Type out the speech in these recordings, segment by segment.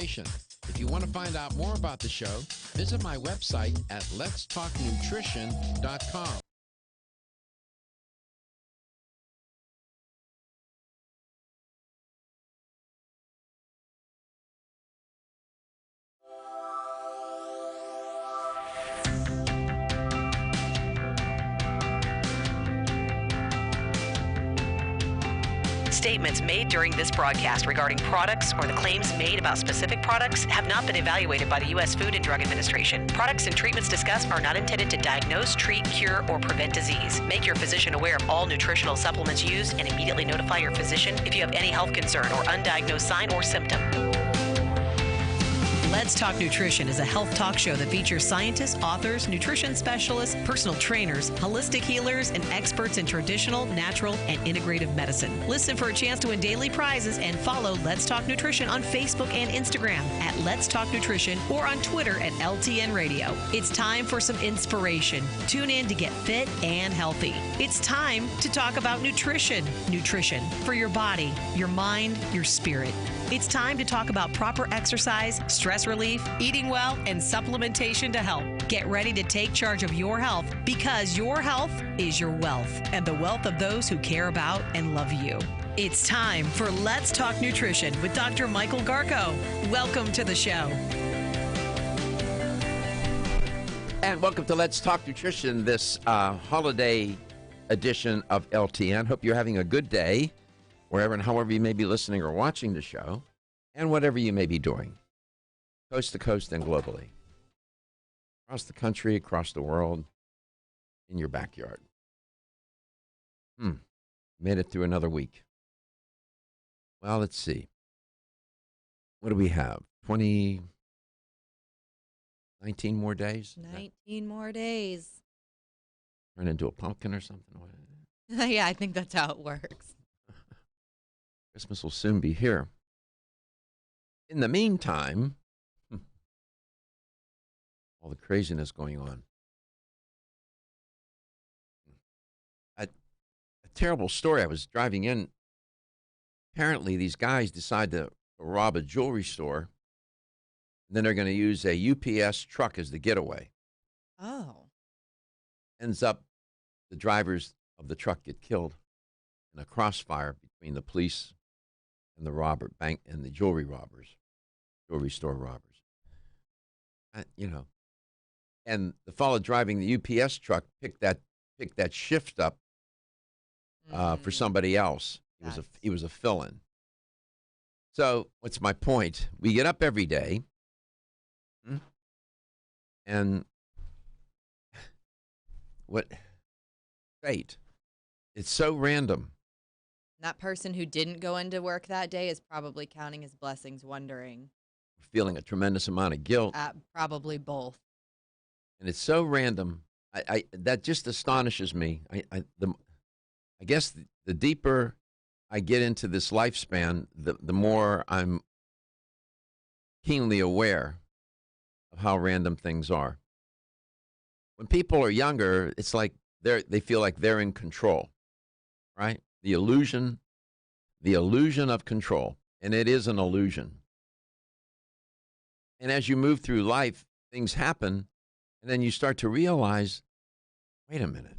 information. If you want to find out more about the show, visit my website at letstalknutrition.com. Statements made during this broadcast regarding products or the claims made about specific products have not been evaluated by the U.S. Food and Drug Administration. Products and treatments discussed are not intended to diagnose, treat, cure, or prevent disease. Make your physician aware of all nutritional supplements used and immediately notify your physician if you have any health concern or undiagnosed sign or symptom. Let's Talk Nutrition is a health talk show that features scientists, authors, nutrition specialists, personal trainers, holistic healers, and experts in traditional, natural, and integrative medicine. Listen for a chance to win daily prizes and follow Let's Talk Nutrition on Facebook and Instagram at Let's Talk Nutrition or on Twitter at LTN Radio. It's time for some inspiration. Tune in to get fit and healthy. It's time to talk about nutrition. Nutrition for your body, your mind, your spirit. It's time to talk about proper exercise, stress relief, eating well, and supplementation to help. Get ready to take charge of your health because your health is your wealth and the wealth of those who care about and love you. It's time for Let's Talk Nutrition with Dr. Michael Garko. Welcome to the show. And welcome to Let's Talk Nutrition, this holiday edition of LTN. Hope you're having a good day, wherever and however you may be listening or watching the show, and whatever you may be doing, coast to coast and globally, across the country, across the world, in your backyard. Made it through another week. Well, let's see. What do we have? 19 more days? 19 more days. Turn into a pumpkin or something? Yeah, I think that's how it works. Christmas will soon be here. In the meantime, all the craziness going on. A terrible story. I was driving in. Apparently, these guys decide to rob a jewelry store. And then they're going to use a UPS truck as the getaway. Oh. Ends up, the drivers of the truck get killed in a crossfire between the police and the bank and the jewelry store robbers. And the fellow driving the UPS truck picked that shift up for somebody else. He was a fill-in. So what's my point? We get up every day, and what fate? It's so random. That person who didn't go into work that day is probably counting his blessings, wondering. Feeling a tremendous amount of guilt. Probably both. And it's so random. That just astonishes me. I guess the deeper I get into this lifespan, the more I'm keenly aware of how random things are. When people are younger, it's like they feel like they're in control, right? The illusion of control, and it is an illusion. And as you move through life, things happen, and then you start to realize, wait a minute,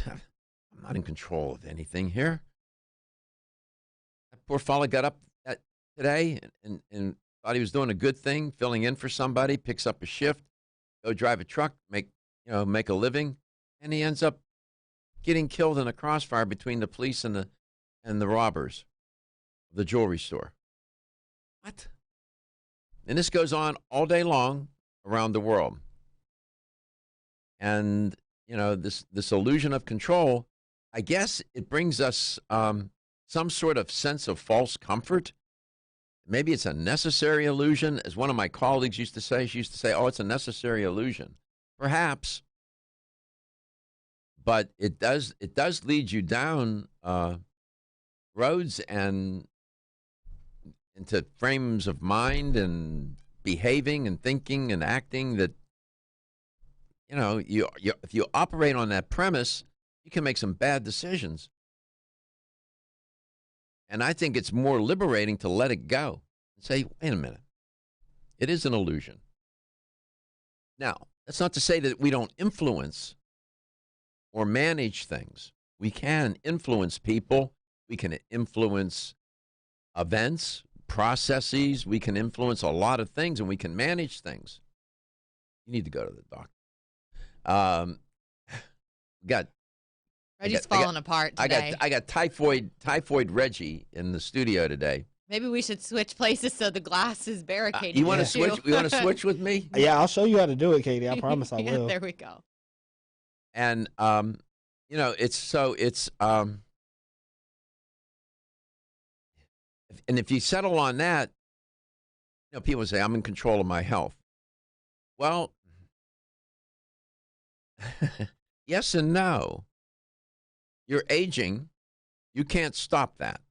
I'm not in control of anything here. That poor fella got up today and thought he was doing a good thing, filling in for somebody, picks up a shift, go drive a truck, make a living, and he ends up getting killed in a crossfire between the police and the robbers of the jewelry store. What? And this goes on all day long around the world. And, this illusion of control, I guess it brings us some sort of sense of false comfort. Maybe it's a necessary illusion, as one of my colleagues used to say. She used to say, oh, it's a necessary illusion. Perhaps. But it does lead you down roads and into frames of mind and behaving and thinking and acting that, if you operate on that premise, you can make some bad decisions. And I think it's more liberating to let it go and say, wait a minute, It is an illusion. Now, that's not to say that we don't influence or manage things. We can influence people. We can influence events, processes. We can influence a lot of things, and we can manage things. You need to go to the doctor. Reggie's falling apart today. I got typhoid Reggie in the studio today. Maybe we should switch places so the glass is barricaded. You want to switch? You want to switch with me? Yeah, I'll show you how to do it, Katie. I promise I will. There we go. And and if you settle on that, people say I'm in control of my health. Well, yes and no. You're aging. You can't stop that.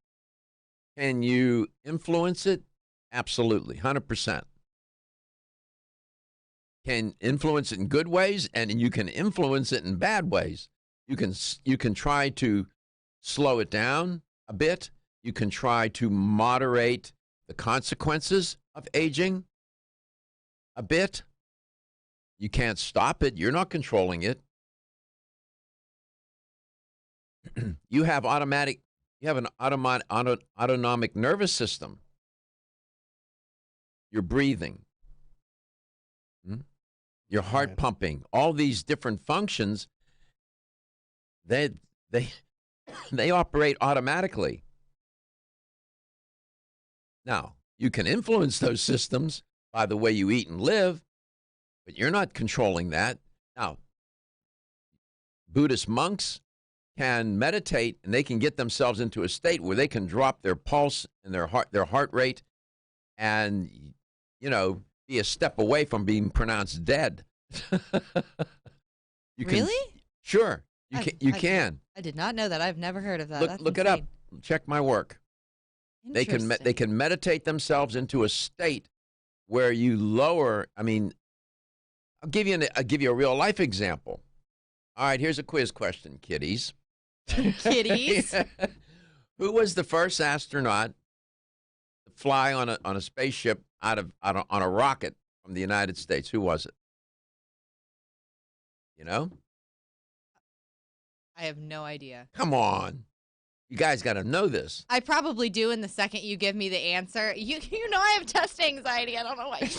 Can you influence it? Absolutely, 100%. Can influence it in good ways, and you can influence it in bad ways. You can try to slow it down a bit. You can try to moderate the consequences of aging a bit. You can't stop it. You're not controlling it. You have an autonomic nervous system. You're breathing. Your heart pumping. All these different functions, they operate automatically. Now, you can influence those systems by the way you eat and live, but you're not controlling that. Now, Buddhist monks can meditate, and they can get themselves into a state where they can drop their pulse and their heart rate, and be a step away from being pronounced dead. Really? Sure, you can. I did not know that. I've never heard of that. Look it up. Check my work. They Interesting. can meditate themselves into a state where you lower. I mean, I'll give you a real life example. All right, here's a quiz question, kiddies. Kitties. Who was the first astronaut to fly on a spaceship on a rocket from the United States? Who was it? I have no idea. Come on. You guys got to know this. I probably do in the second you give me the answer. You know I have test anxiety. I don't know why.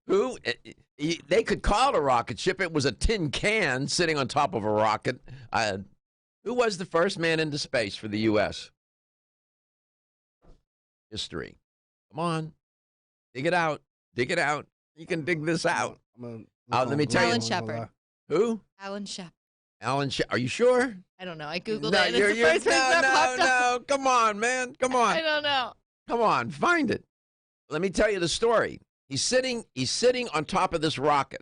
Who? They could call it a rocket ship. It was a tin can sitting on top of a rocket. Who was the first man into space for the U.S.? History. Come on. Dig it out. Dig it out. You can dig this out. Let me tell you. Alan Shepard. Who? Alan Shepard. Alan Shepard. Are you sure? I don't know. I Googled No, it. And it's the first person that popped up. Come on, man. Come on. I don't know. Come on. Find it. Let me tell you the story. He's sitting on top of this rocket,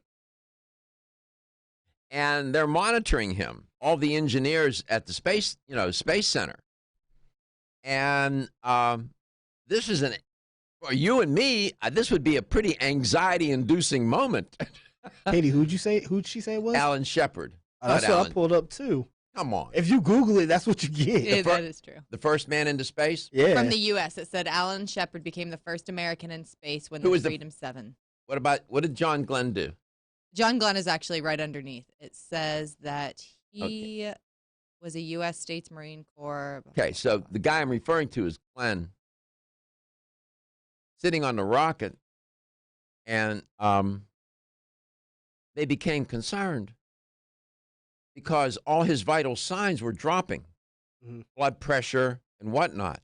and they're monitoring him, all the engineers at the space center. And this is for you and me, this would be a pretty anxiety-inducing moment. Katie, who'd she say it was? Alan Shepard. That's what I pulled up too. Come on. If you Google it, that's what you get. Yeah, that is true. The first man into space? Yeah. From the U.S., it said Alan Shepard became the first American in space when Who the was Freedom 7. What did John Glenn do? John Glenn is actually right underneath. It says that he was a U.S. States Marine Corps. Okay, so the guy I'm referring to is Glenn, sitting on the rocket, and they became concerned because all his vital signs were dropping, blood pressure and whatnot.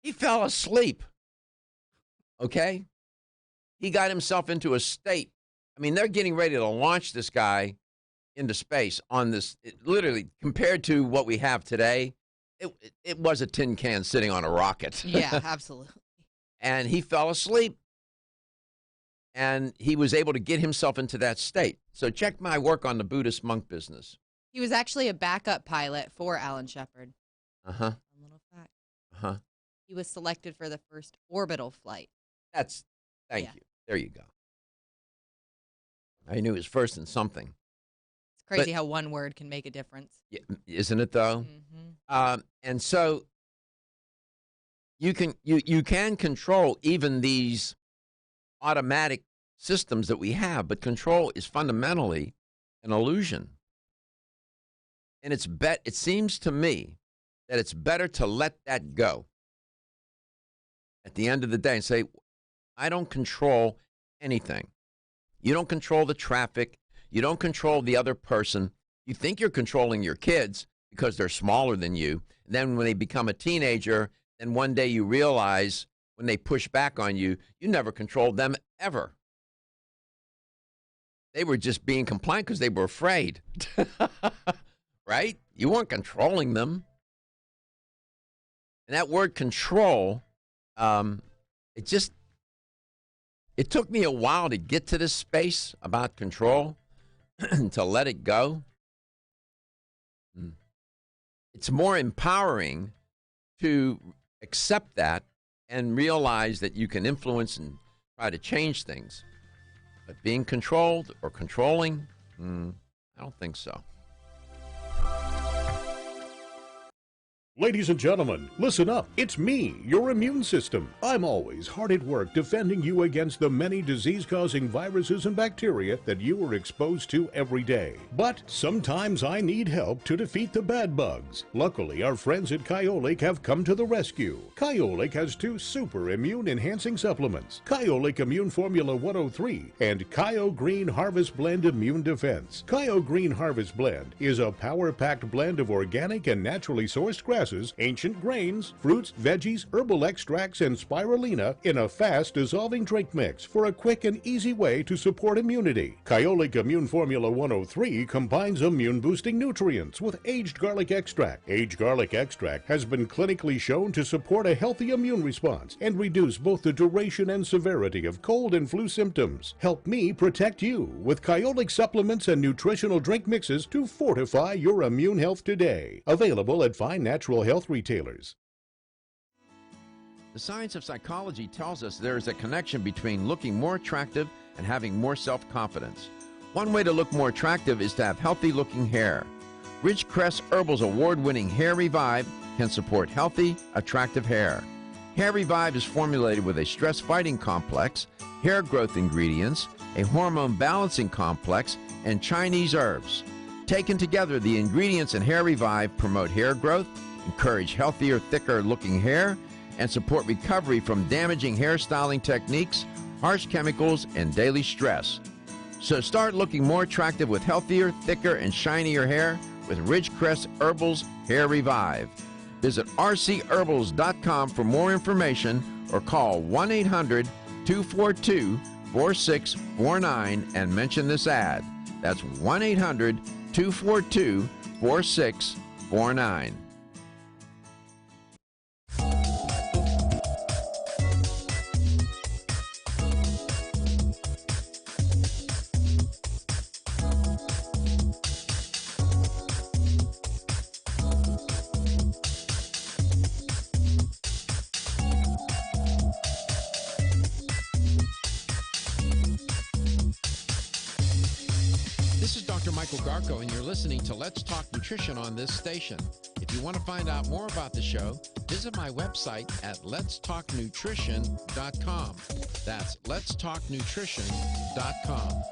He fell asleep, okay? He got himself into a state. I mean, they're getting ready to launch this guy into space on this, literally, compared to what we have today, it was a tin can sitting on a rocket. Yeah, absolutely. And he fell asleep. And he was able to get himself into that state. So check my work on the Buddhist monk business. He was actually a backup pilot for Alan Shepard. Uh-huh. One little fact. Uh-huh. He was selected for the first orbital flight. Thank you. There you go. I knew he was first in something. It's crazy how one word can make a difference. Yeah, isn't it, though? Mm-hmm. And so you can control even these automatic systems that we have, but control is fundamentally an illusion. And it seems to me that it's better to let that go at the end of the day and say, I don't control anything. You don't control the traffic. You don't control the other person. You think you're controlling your kids because they're smaller than you. And then when they become a teenager, then one day you realize when they push back on you, you never controlled them ever. They were just being compliant because they were afraid. Right? You weren't controlling them. And that word control, it took me a while to get to this space about control, to let it go. It's more empowering to accept that and realize that you can influence and try to change things. But being controlled or controlling, I don't think so. Ladies and gentlemen, listen up. It's me, your immune system. I'm always hard at work defending you against the many disease-causing viruses and bacteria that you are exposed to every day. But sometimes I need help to defeat the bad bugs. Luckily, our friends at Kyolic have come to the rescue. Kyolic has 2 super immune-enhancing supplements, Kyolic Immune Formula 103 and Kyo Green Harvest Blend Immune Defense. Kyo Green Harvest Blend is a power-packed blend of organic and naturally sourced grasses, ancient grains, fruits, veggies, herbal extracts, and spirulina in a fast-dissolving drink mix for a quick and easy way to support immunity. Kyolic Immune Formula 103 combines immune-boosting nutrients with aged garlic extract. Aged garlic extract has been clinically shown to support a healthy immune response and reduce both the duration and severity of cold and flu symptoms. Help me protect you with Kyolic supplements and nutritional drink mixes to fortify your immune health today. Available at fine natural health retailers. The science of psychology tells us there is a connection between looking more attractive and having more self-confidence. One way to look more attractive is to have healthy-looking hair. Ridgecrest Herbal's award-winning Hair Revive can support healthy, attractive hair. Hair Revive is formulated with a stress-fighting complex, hair growth ingredients, a hormone balancing complex, and Chinese herbs. Taken together, the ingredients in Hair Revive promote hair growth, encourage healthier, thicker-looking hair, and support recovery from damaging hairstyling techniques, harsh chemicals, and daily stress. So start looking more attractive with healthier, thicker, and shinier hair with Ridgecrest Herbal's Hair Revive. Visit rcherbals.com for more information or call 1-800-242-4649 and mention this ad. That's 1-800-242-4649. This is Dr. Michael Garko, and you're listening to Let's Talk Nutrition on this station. If you want to find out more about the show, visit my website at letstalknutrition.com. That's letstalknutrition.com.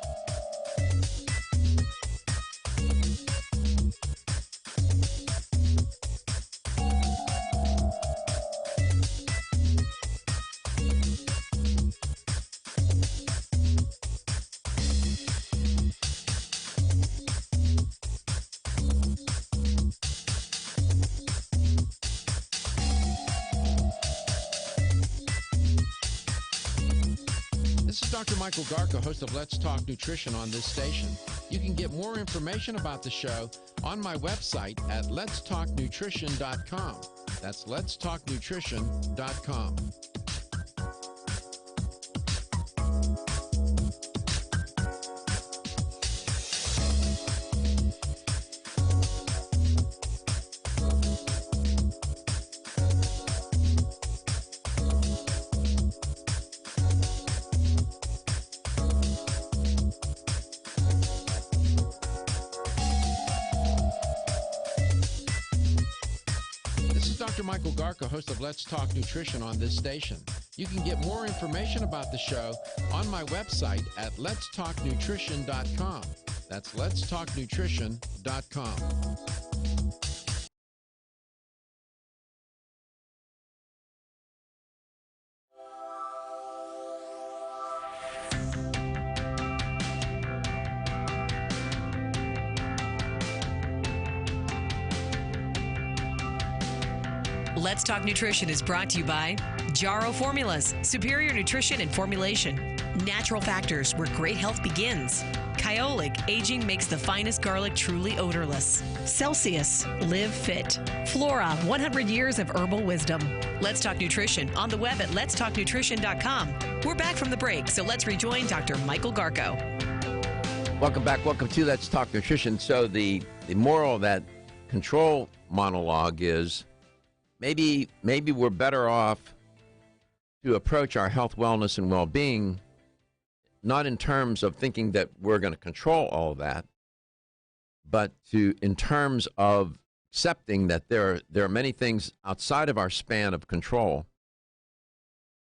This is Dr. Michael Garko, host of Let's Talk Nutrition on this station. You can get more information about the show on my website at letstalknutrition.com. That's letstalknutrition.com. Dr. Dr. Michael Garko, host of Let's Talk Nutrition on this station. You can get more information about the show on my website at letstalknutrition.com. That's letstalknutrition.com. Let's Talk Nutrition is brought to you by Jarrow Formulas, superior nutrition and formulation. Natural Factors, where great health begins. Kyolic, aging makes the finest garlic truly odorless. Celsius, live fit. Flora, 100 years of herbal wisdom. Let's Talk Nutrition on the web at letstalknutrition.com. We're back from the break, so let's rejoin Dr. Michael Garko. Welcome back. Welcome to Let's Talk Nutrition. So the moral of that control monologue is maybe we're better off to approach our health, wellness, and well-being not in terms of thinking that we're going to control all of that, but in terms of accepting that there are many things outside of our span of control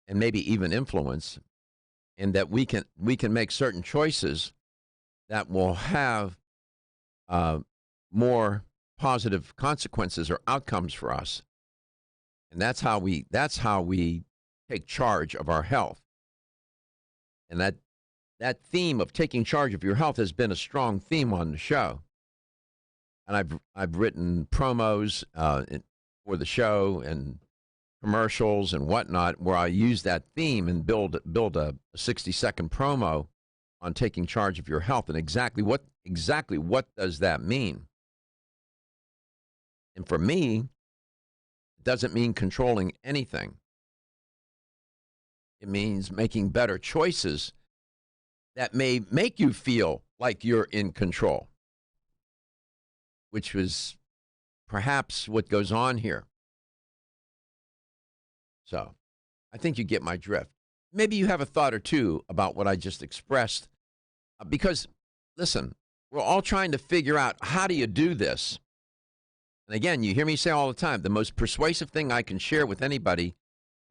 and maybe even influence, and that we can make certain choices that will have more positive consequences or outcomes for us. And that's how we take charge of our health. And that theme of taking charge of your health has been a strong theme on the show. And I've written promos for the show and commercials and whatnot where I use that theme and build a 60-second promo on taking charge of your health and exactly what does that mean. And for me, it doesn't mean controlling anything. It means making better choices that may make you feel like you're in control, which was perhaps what goes on here. So I think you get my drift. Maybe you have a thought or two about what I just expressed, because, listen, we're all trying to figure out, how do you do this? And again, you hear me say all the time, the most persuasive thing I can share with anybody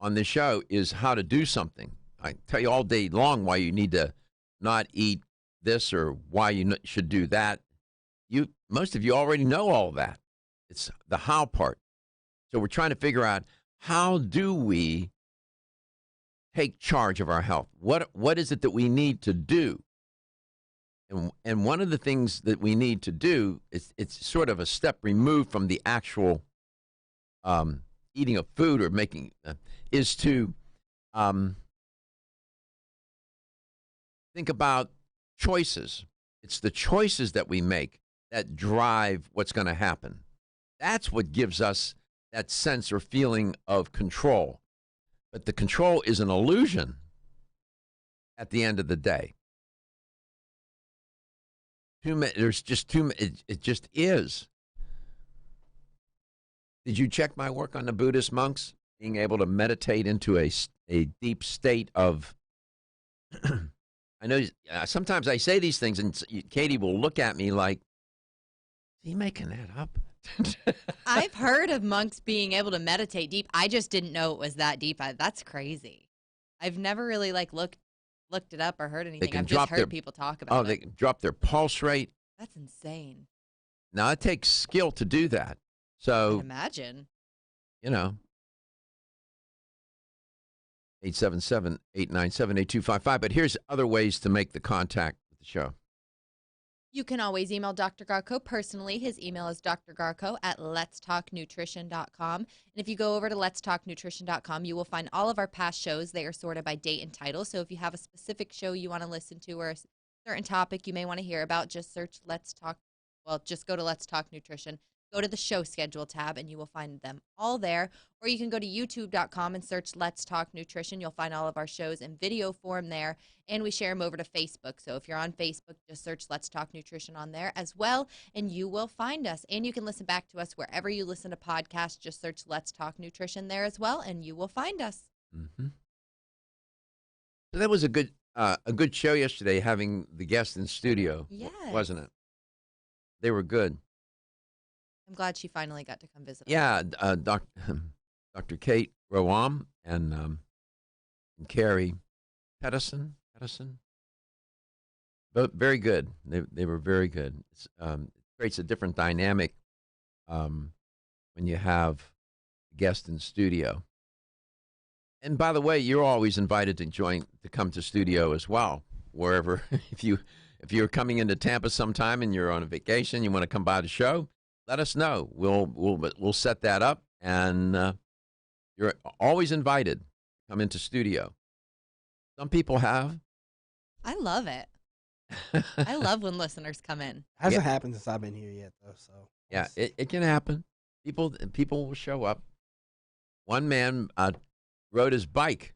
on this show is how to do something. I tell you all day long why you need to not eat this or why you should do that. Most of you already know all that. It's the how part. So we're trying to figure out, how do we take charge of our health? What is it that we need to do? And one of the things that we need to do is, it's sort of a step removed from the actual eating of food or making, is to think about choices. It's the choices that we make that drive what's going to happen. That's what gives us that sense or feeling of control. But the control is an illusion at the end of the day. There's just too many. It just is. Did you check my work on the Buddhist monks being able to meditate into a deep state of? I know sometimes I say these things, and Katie will look at me like, "Is he making that up?" I've heard of monks being able to meditate deep. I just didn't know it was that deep. That's crazy. I've never really looked it up or heard anything. I've just heard people talk about it. Oh, they can drop their pulse rate. That's insane. Now, it takes skill to do that. So, I imagine. 877-897-8255. But here's other ways to make the contact with the show. You can always email Dr. Garko personally. His email is drgarko@letstalknutrition.com. And if you go over to letstalknutrition.com, you will find all of our past shows. They are sorted by date and title. So if you have a specific show you want to listen to or a certain topic you may want to hear about, just search Let's Talk. Well, just go to Let's Talk Nutrition. Go to the show schedule tab, and you will find them all there. Or you can go to youtube.com and search Let's Talk Nutrition. You'll find all of our shows in video form there, and we share them over to Facebook. So if you're on Facebook, just search Let's Talk Nutrition on there as well, and you will find us. And you can listen back to us wherever you listen to podcasts. Just search Let's Talk Nutrition there as well, and you will find us. Mm-hmm. So that was a good show yesterday, having the guests in studio, yes. wasn't it? They were good. I'm glad she finally got to come visit. Yeah, Dr. Kate Roam and Carrie Pedersen. But very good. They were very good. It creates a different dynamic when you have a guest in studio. And by the way, you're always invited to come to studio as well. Wherever, if you're coming into Tampa sometime and you're on a vacation, you want to come by the show, let us know. We'll set that up, and you're always invited to come into studio. Some people have. I love it. I love when listeners come in. Hasn't happened since I've been here yet, though. So yeah, it can happen. People will show up. One man rode his bike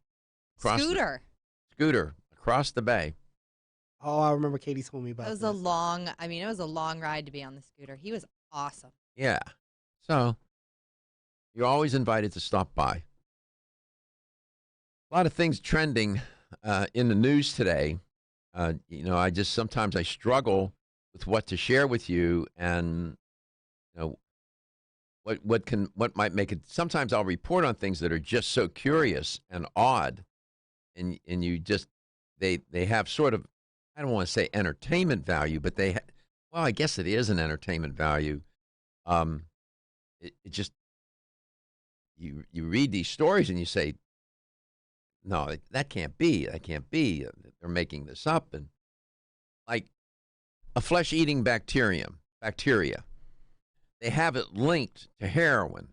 Scooter across the bay. Oh, I remember Katie told me about it. It was a long ride to be on the scooter. He was awesome. Yeah. So you're always invited to stop by. A lot of things trending in the news today. Sometimes I struggle with what to share with you, and what might make it. Sometimes I'll report on things that are just so curious and odd, and they have sort of, I don't want to say entertainment value, but I guess it is an entertainment value. It just you read these stories and you say, no, that can't be. That can't be. They're making this up. And like a flesh-eating bacteria, they have it linked to heroin,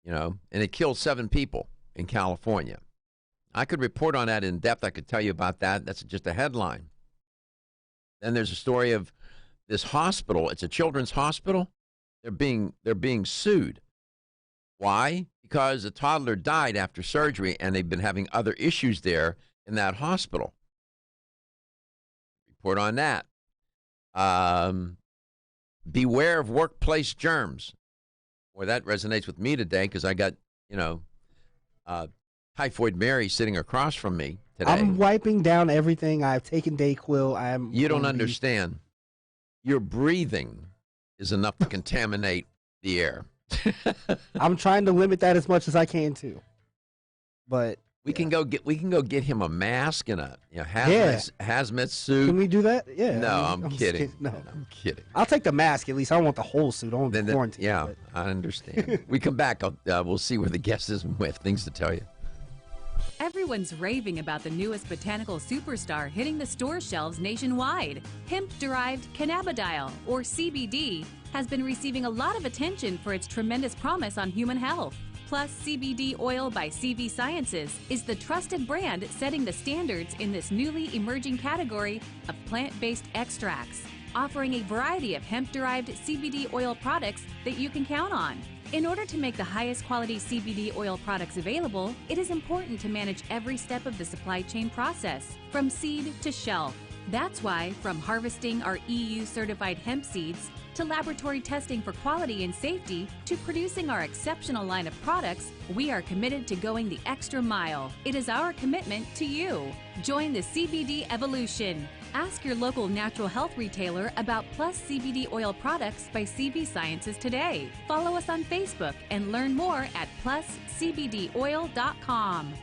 and it killed 7 people in California. I could report on that in depth. I could tell you about that. That's just a headline. Then there's a story of this hospital. It's a children's hospital. They're being sued. Why? Because a toddler died after surgery, and they've been having other issues there in that hospital. Report on that. Beware of workplace germs. Boy, that resonates with me today because I got, Typhoid Mary sitting across from me today. I'm wiping down everything. I've taken Dayquil. You don't understand. Your breathing is enough to contaminate the air. I'm trying to limit that as much as I can too. But we can go get him a mask and a hazmat suit. Can we do that? Yeah. No, I'm kidding. No, I'm kidding. I'll take the mask at least. I don't want the whole suit. I want the quarantine. Yeah, I understand. We come back. We'll see where the guest is and we have things to tell you. Everyone's raving about the newest botanical superstar hitting the store shelves nationwide. Hemp-derived cannabidiol, or CBD, has been receiving a lot of attention for its tremendous promise on human health. Plus, CBD Oil by CV Sciences is the trusted brand setting the standards in this newly emerging category of plant-based extracts, offering a variety of hemp-derived CBD oil products that you can count on. In order to make the highest quality CBD oil products available, it is important to manage every step of the supply chain process, from seed to shelf. That's why, from harvesting our EU-certified hemp seeds, to laboratory testing for quality and safety, to producing our exceptional line of products, we are committed to going the extra mile. It is our commitment to you. Join the CBD evolution. Ask your local natural health retailer about Plus CBD oil products by CV Sciences today. Follow us on Facebook and learn more at pluscbdoil.com.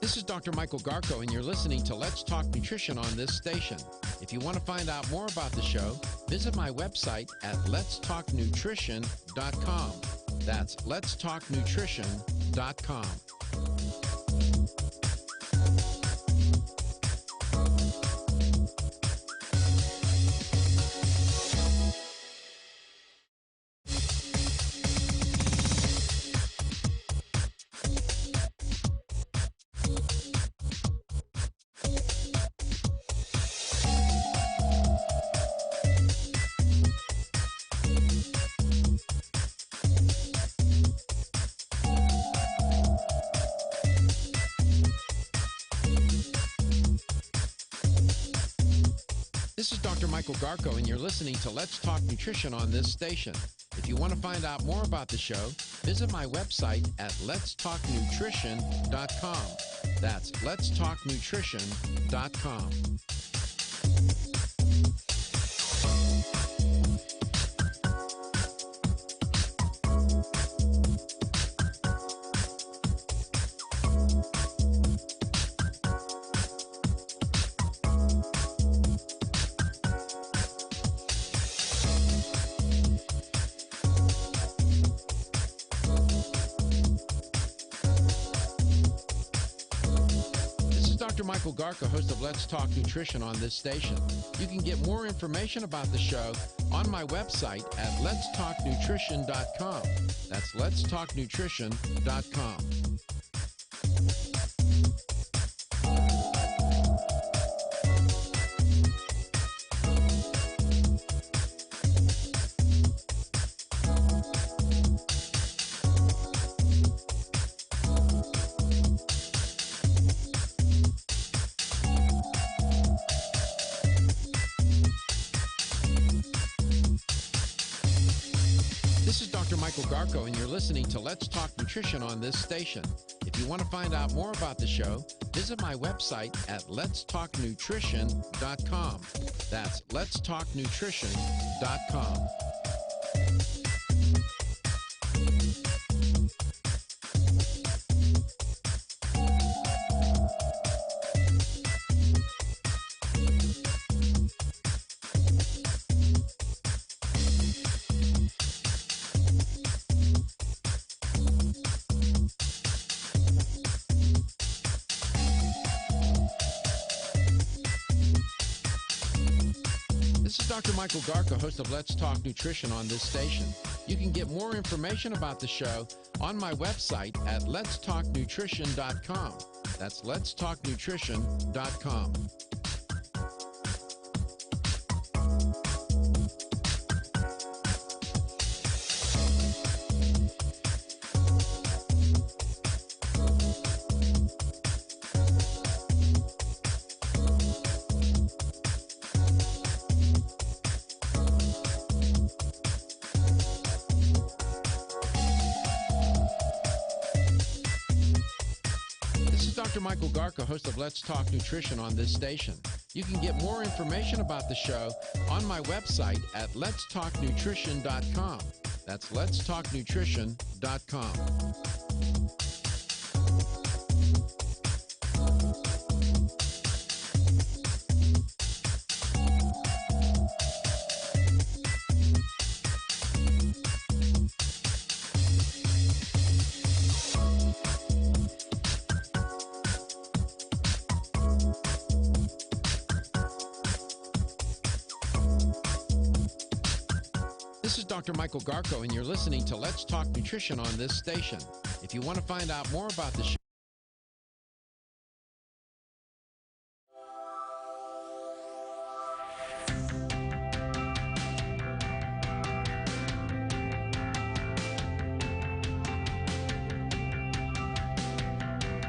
This is Dr. Michael Garko, and you're listening to Let's Talk Nutrition on this station. If you want to find out more about the show, visit my website at letstalknutrition.com. That's letstalknutrition.com. This is Dr. Michael Garko, and you're listening to Let's Talk Nutrition on this station. If you want to find out more about the show, visit my website at letstalknutrition.com. That's letstalknutrition.com. Dr. Michael Garka, host of Let's Talk Nutrition on this station. You can get more information about the show on my website at letstalknutrition.com. That's letstalknutrition.com. This is Dr. Michael Garko, and you're listening to Let's Talk Nutrition on this station. If you want to find out more about the show, visit my website at letstalknutrition.com. That's letstalknutrition.com. This is Dr. Michael Garka, host of Let's Talk Nutrition on this station. You can get more information about the show on my website at letstalknutrition.com. That's letstalknutrition.com. Dr. Michael Garka, host of Let's Talk Nutrition on this station. You can get more information about the show on my website at letstalknutrition.com. That's letstalknutrition.com. This is Dr. Michael Garko, and you're listening to Let's Talk Nutrition on this station. If you want to find out more about the show,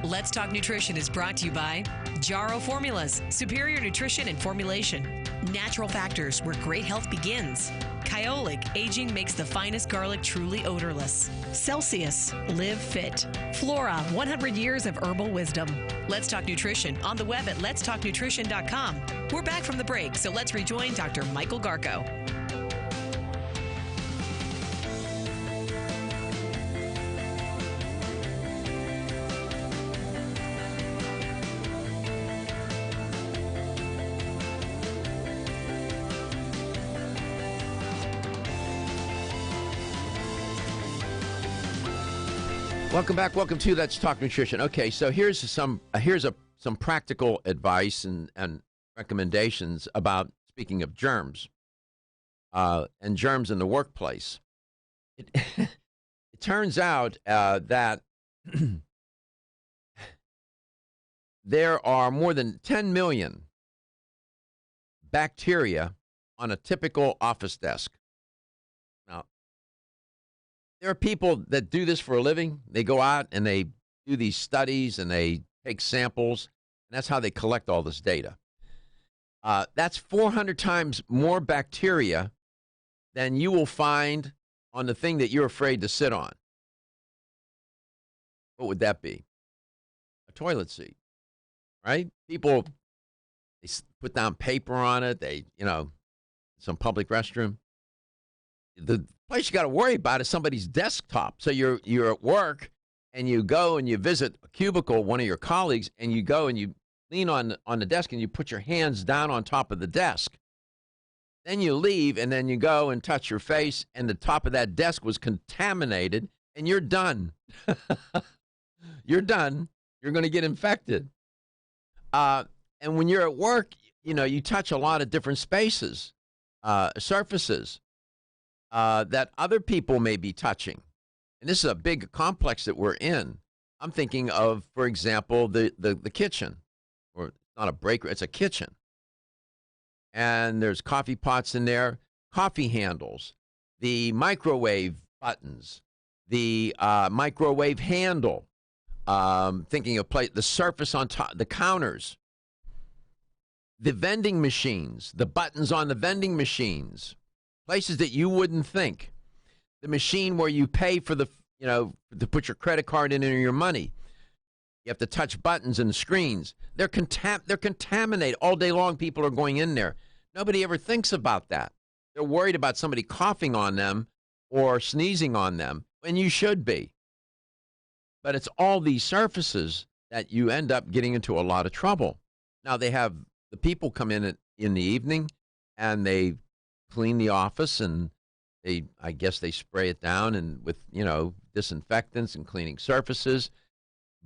Let's Talk Nutrition is brought to you by Jarrow Formulas, superior nutrition and formulation. Natural Factors, where great health begins. Kyolic, aging makes the finest garlic truly odorless. Celsius, live fit. Flora, 100 years of herbal wisdom. Let's Talk Nutrition on the web at letstalknutrition.com. We're back from the break, so let's rejoin Dr. Michael Garko. welcome back. Welcome to Let's Talk Nutrition. Okay, so here's some practical advice and recommendations about, speaking of germs, and germs in the workplace. It turns out that there are more than 10 million bacteria on a typical office desk. Now, there are people that do this for a living. They go out and they do these studies and they take samples, and that's how they collect all this data. That's 400 times more bacteria than you will find on the thing that you're afraid to sit on. What would that be? A toilet seat, right? People, they put down paper on it. Some public restroom. The place you got to worry about is somebody's desktop. So you're at work and you go and you visit a cubicle, one of your colleagues, and you go and you lean on the desk and you put your hands down on top of the desk. Then you leave and then you go and touch your face and the top of that desk was contaminated and you're done. You're done. You're going to get infected. And when you're at work, you touch a lot of different spaces, surfaces that other people may be touching. And this is a big complex that we're in. I'm thinking of, for example, the kitchen, or not a break room, it's a kitchen. And there's coffee pots in there, coffee handles, the microwave buttons, the microwave handle, thinking of the surface on top, the counters, the vending machines, the buttons on the vending machines, places that you wouldn't think. The machine where you pay for to put your credit card in or your money. You have to touch buttons and screens. They're contaminated all day long. People are going in there. Nobody ever thinks about that. They're worried about somebody coughing on them or sneezing on them, and you should be. But it's all these surfaces that you end up getting into a lot of trouble. Now, they have the people come in the evening, and they clean the office, and I guess they spray it down and with, disinfectants and cleaning surfaces.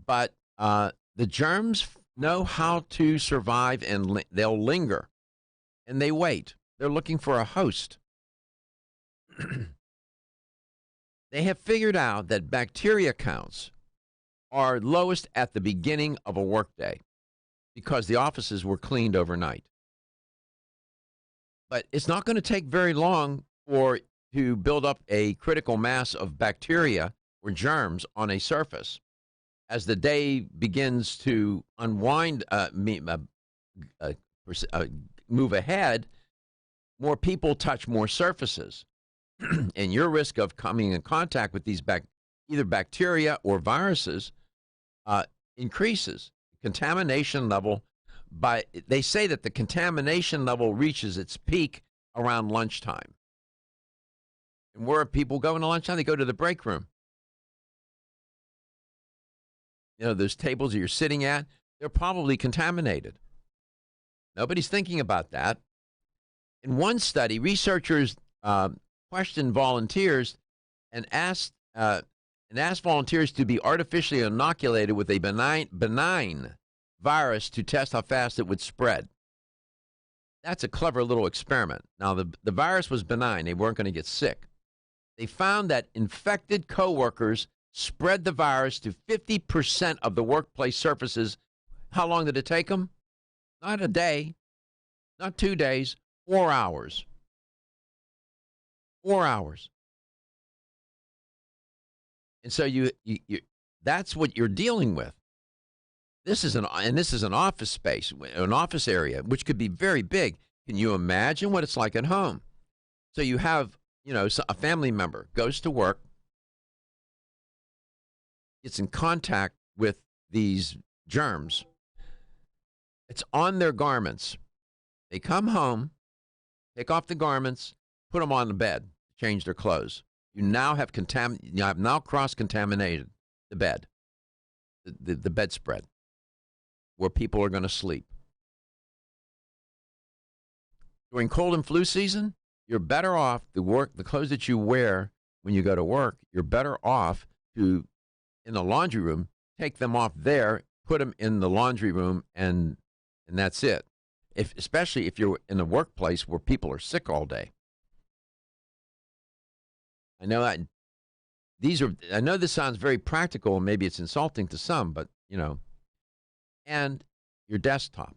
But the germs know how to survive, and they'll linger, and they wait. They're looking for a host. They have figured out that bacteria counts are lowest at the beginning of a workday because the offices were cleaned overnight. But it's not going to take very long to build up a critical mass of bacteria or germs on a surface. As the day begins to unwind, move ahead, more people touch more surfaces. And your risk of coming in contact with these either bacteria or viruses increases. Contamination level, they say that the contamination level reaches its peak around lunchtime. And where are people going to lunchtime? They go to the break room. Those tables that you're sitting at, they're probably contaminated. Nobody's thinking about that. In one study, researchers questioned volunteers and asked volunteers to be artificially inoculated with a benign virus to test how fast it would spread. That's a clever little experiment. Now, the virus was benign. They weren't going to get sick. They found that infected coworkers spread the virus to 50% of the workplace surfaces. How long did it take them? Not a day, not 2 days, 4 hours. 4 hours. And so you that's what you're dealing with. This is an office space, an office area, which could be very big. Can you imagine what it's like at home? So you have, a family member goes to work, gets in contact with these germs. It's on their garments. They come home, take off the garments, put them on the bed, change their clothes. You have now cross-contaminated the bed, the bedspread, where people are going to sleep. During cold and flu season, you're better off the clothes that you wear when you go to work. You're better off in the laundry room, take them off there, put them in the laundry room, and that's it. Especially if you're in a workplace where people are sick all day. I know this sounds very practical, and maybe it's insulting to some, but and your desktop,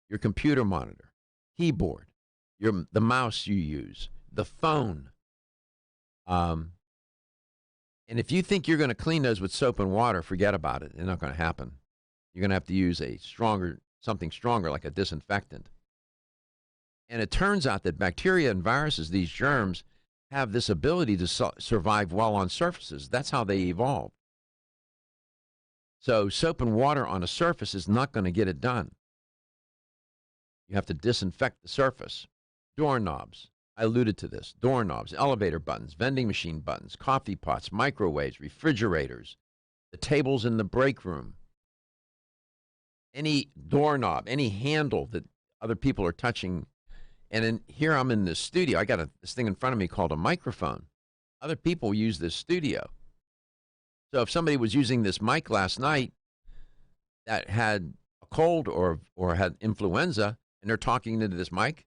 your computer monitor, keyboard, the mouse you use, the phone. And if you think you're going to clean those with soap and water, forget about it. It's not going to happen. You're going to have to use something stronger like a disinfectant. And it turns out that bacteria and viruses, these germs, have this ability to survive well on surfaces. That's how they evolved. So soap and water on a surface is not going to get it done. You have to disinfect the surface. Doorknobs. I alluded to this. Doorknobs, elevator buttons, vending machine buttons, coffee pots, microwaves, refrigerators, the tables in the break room. Any doorknob, any handle that other people are touching. And here I'm in this studio. I got this thing in front of me called a microphone. Other people use this studio. So if somebody was using this mic last night that had a cold or had influenza and they're talking into this mic,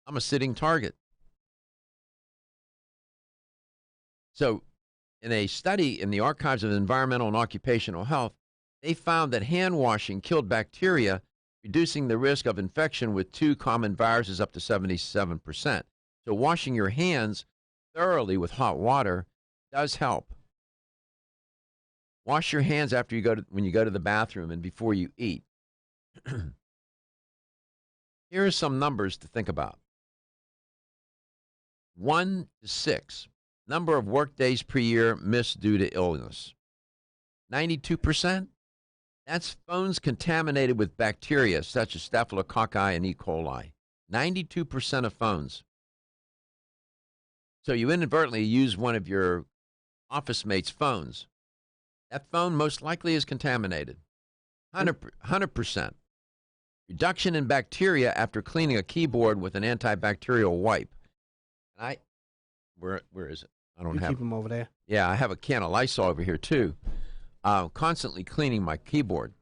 I'm a sitting target. So in a study in the Archives of Environmental and Occupational Health, they found that hand washing killed bacteria, reducing the risk of infection with 2 common viruses up to 77%. So washing your hands thoroughly with hot water does help. Wash your hands after when you go to the bathroom and before you eat. Here are some numbers to think about. 1 to 6, number of work days per year missed due to illness. 92%, that's phones contaminated with bacteria such as Staphylococci and E. coli. 92% of phones. So you inadvertently use one of your office mate's phones. That phone most likely is contaminated. 100%. Reduction in bacteria after cleaning a keyboard with an antibacterial wipe. Where is it? I don't have. Keep them over there. Yeah, I have a can of Lysol over here too. Constantly cleaning my keyboard.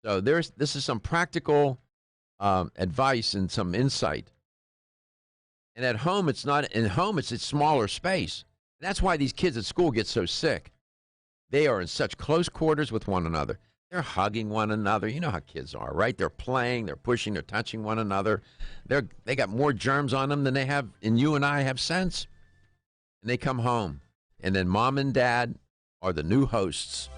So this is some practical advice and some insight. And at home, it's not. In home, it's a smaller space. That's why these kids at school get so sick. They are in such close quarters with one another. They're hugging one another. You know how kids are, right? They're playing, they're pushing, they're touching one another. They got more germs on them than they have, and you and I have sense. And they come home, and then mom and dad are the new hosts.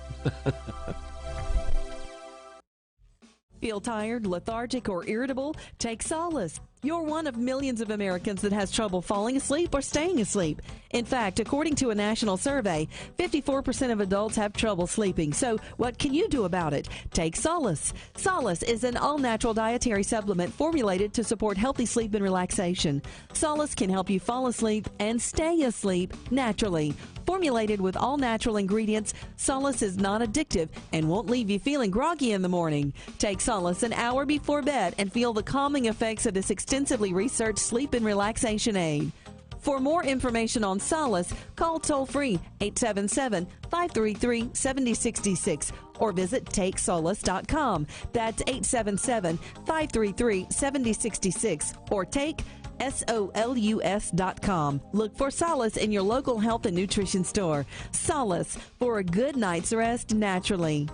Feel tired, lethargic, or irritable? Take Solace. You're one of millions of Americans that has trouble falling asleep or staying asleep. In fact, according to a national survey, 54% of adults have trouble sleeping. So what can you do about it? Take Solace. Solace is an all-natural dietary supplement formulated to support healthy sleep and relaxation. Solace can help you fall asleep and stay asleep naturally. Formulated with all-natural ingredients, Solace is non-addictive and won't leave you feeling groggy in the morning. Take Solace an hour before bed and feel the calming effects of this extensively researched sleep and relaxation aid. For more information on Solace, call toll-free 877-533-7066 or visit TakeSolace.com. That's 877-533-7066 or take SOLUS.com. Look for Solace in your local health and nutrition store. Solace, for a good night's rest naturally.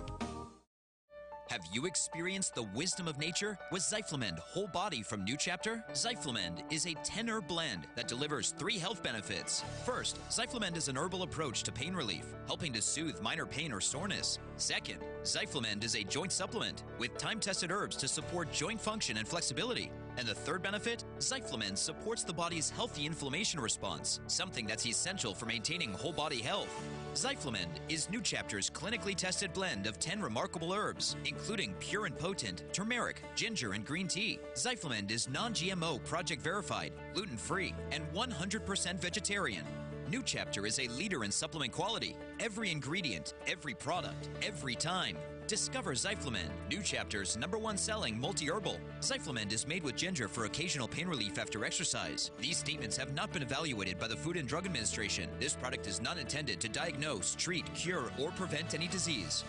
Have you experienced the wisdom of nature with Zyflamend Whole Body from New Chapter? Zyflamend is a 10-herb blend that delivers 3 health benefits. First, Zyflamend is an herbal approach to pain relief, helping to soothe minor pain or soreness. Second, Zyflamend is a joint supplement with time-tested herbs to support joint function and flexibility. And the third benefit, Zyflamend supports the body's healthy inflammation response, something that's essential for maintaining whole body health. Zyflamend is New Chapter's clinically tested blend of 10 remarkable herbs, including pure and potent turmeric, ginger, and green tea. Zyflamend is non-GMO, project verified, gluten-free, and 100% vegetarian. New Chapter is a leader in supplement quality. Every ingredient, every product, every time. Discover Zyflamend, New Chapter's #1 selling multi-herbal. Zyflamend is made with ginger for occasional pain relief after exercise. These statements have not been evaluated by the Food and Drug Administration. This product is not intended to diagnose, treat, cure, or prevent any disease.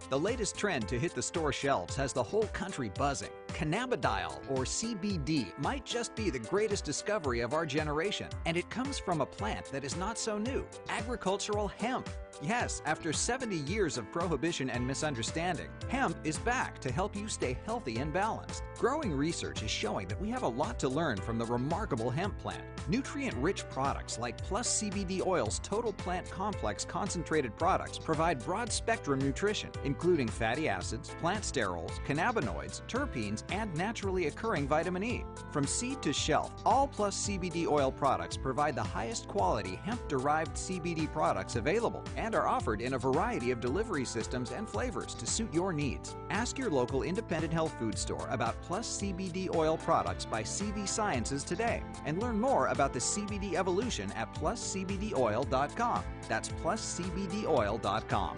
The latest trend to hit the store shelves has the whole country buzzing. Cannabidiol, or CBD, might just be the greatest discovery of our generation, and it comes from a plant that is not so new, agricultural hemp. Yes, after 70 years of prohibition and misunderstanding, hemp is back to help you stay healthy and balanced. Growing research is showing that we have a lot to learn from the remarkable hemp plant. Nutrient-rich products like Plus CBD Oil's Total Plant Complex concentrated products provide broad-spectrum nutrition, including fatty acids, plant sterols, cannabinoids, terpenes, and naturally occurring vitamin E. From seed to shelf, all Plus CBD Oil products provide the highest quality hemp-derived CBD products available and are offered in a variety of delivery systems and flavors to suit your needs. Ask your local independent health food store about Plus CBD Oil products by CV Sciences today and learn more about the CBD evolution at pluscbdoil.com. That's pluscbdoil.com.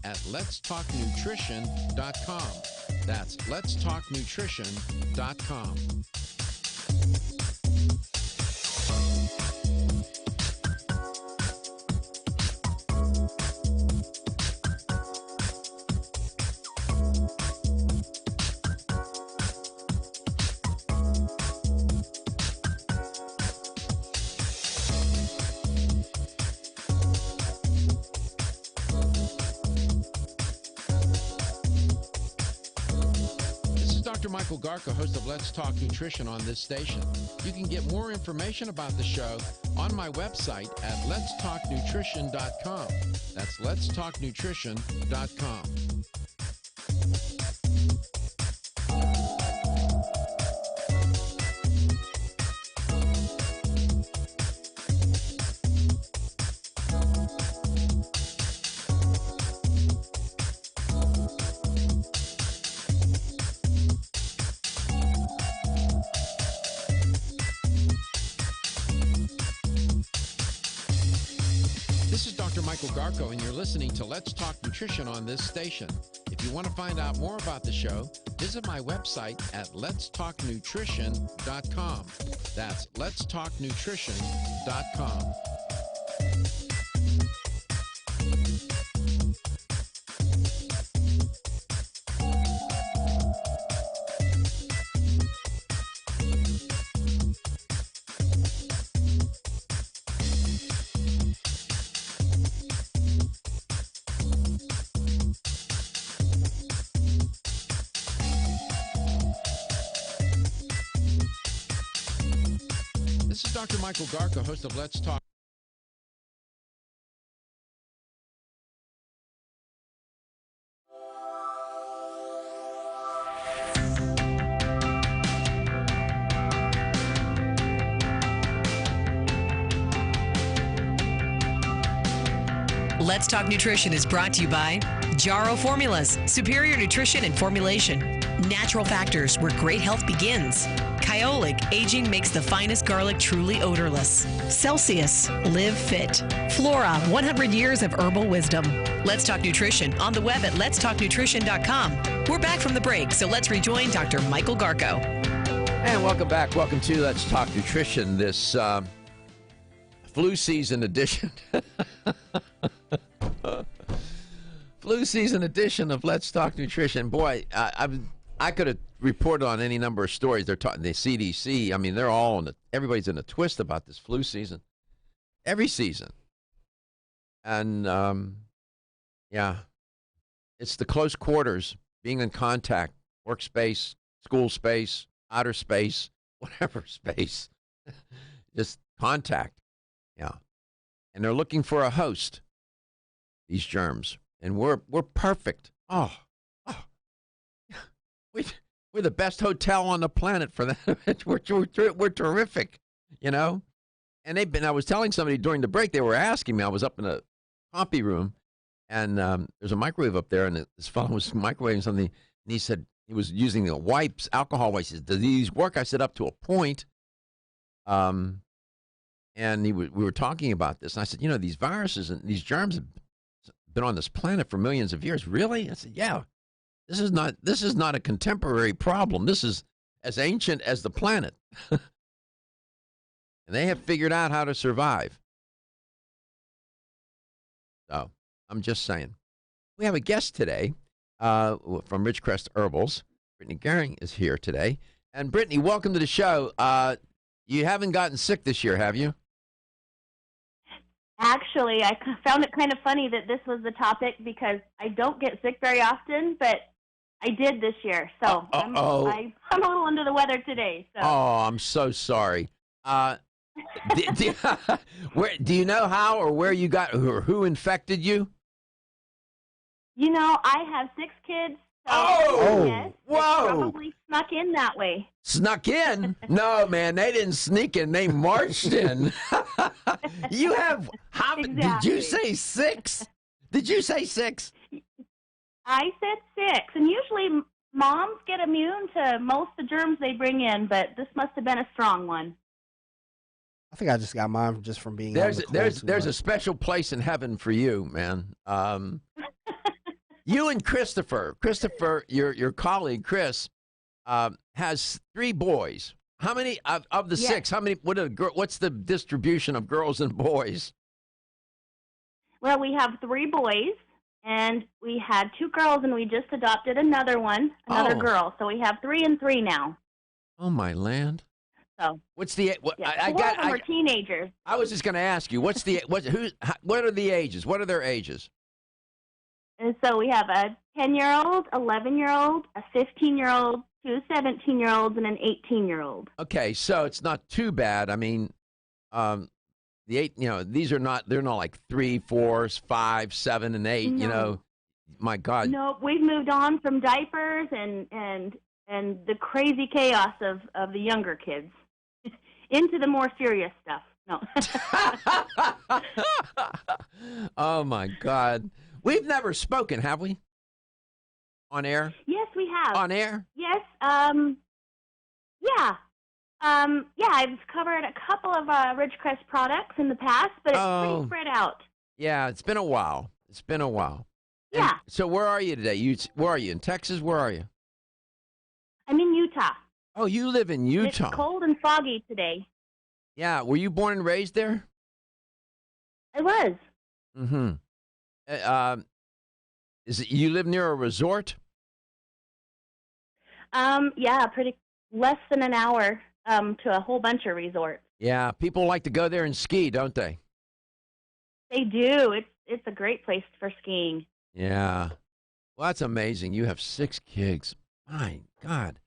At letstalknutrition.com. That's letstalknutrition.com. Dr. Michael Garko, host of Let's Talk Nutrition on this station. You can get more information about the show on my website at letstalknutrition.com. That's letstalknutrition.com. This is Dr. Michael Garko, and you're listening to Let's Talk Nutrition on this station. If you want to find out more about the show, visit my website at letstalknutrition.com. That's letstalknutrition.com. This is Dr. Michael Garko, host of Let's Talk. Let's Talk Nutrition is brought to you by Jarrow Formulas, superior nutrition and formulation. Natural Factors, where great health begins. Kyolic, aging makes the finest garlic truly odorless. Celsius, live fit. Flora, 100 years of herbal wisdom. Let's Talk Nutrition on the web at letstalknutrition.com. We're back from the break, so let's rejoin Dr. Michael Garko. And welcome back. Welcome to Let's Talk Nutrition, this flu season edition. Flu season edition of Let's Talk Nutrition. Boy, I could have reported on any number of stories. They're talking the CDC. I mean, they're all everybody's in a twist about this flu season. Every season. And yeah, it's the close quarters, being in contact, workspace, school space, outer space, whatever space, just contact. Yeah. And they're looking for a host, these germs. And we're perfect. Oh. We're the best hotel on the planet for that. We're terrific, you know. And I was telling somebody during the break, they were asking me, I was up in a copy room, and there's a microwave up there, and this fellow was microwaving something, and he said he was using the wipes, alcohol wipes. He said, do these work? I said, up to a point. And we were talking about this, and I said, you know, these viruses and these germs have been on this planet for millions of years. Really? I said, yeah. This is not a contemporary problem. This is as ancient as the planet. And they have figured out how to survive. So I'm just saying. We have a guest today from Ridgecrest Herbals. Brittany Gehring is here today. And Brittany, welcome to the show. You haven't gotten sick this year, have you? Actually, I found it kind of funny that this was the topic because I don't get sick very often, but I did this year. So I'm a little under the weather today. So. Oh, I'm so sorry. Do you know how or where you got, or who infected you? You know, I have 6 kids. So yes, whoa! Probably snuck in that way. Snuck in? No, man, they didn't sneak in. They marched in. You have how? Exactly. Did you say 6? Did you say 6? I said 6, and usually moms get immune to most of the germs they bring in, but this must have been a strong one. I think I just got mine just from being. There's a special place in heaven for you, man. You and Christopher, your colleague Chris, has 3 boys. How many of the 6? How many? What's the distribution of girls and boys? Well, we have 3 boys, and we had 2 girls, and we just adopted another girl. So we have 3 and 3 now. Oh my land! So what's the? I got. 4 of them are teenagers. I was just going to ask you, what are the ages? What are their ages? And so we have a 10-year-old, 11-year-old, a 15-year-old, 2 17-year-olds and an 18-year-old. Okay, so it's not too bad. I mean, the 8, these are not, they're not like 3, 4, 5, 7, and 8, No. My God. No, we've moved on from diapers and the crazy chaos of the younger kids into the more serious stuff. No. Oh, my God. We've never spoken, have we? On air? Yes, we have. On air? Yes. Yeah. I've covered a couple of Ridgecrest products in the past, but it's pretty spread out. Yeah, it's been a while. Yeah. And so where are you today? Where are you? In Texas? Where are you? I'm in Utah. Oh, you live in Utah. It's cold and foggy today. Yeah. Were you born and raised there? I was. Mm-hmm. You live near a resort? Yeah, pretty less than an hour to a whole bunch of resorts. Yeah, people like to go there and ski, don't they? They do. It's a great place for skiing. Yeah. Well, that's amazing. You have 6 kids. My God.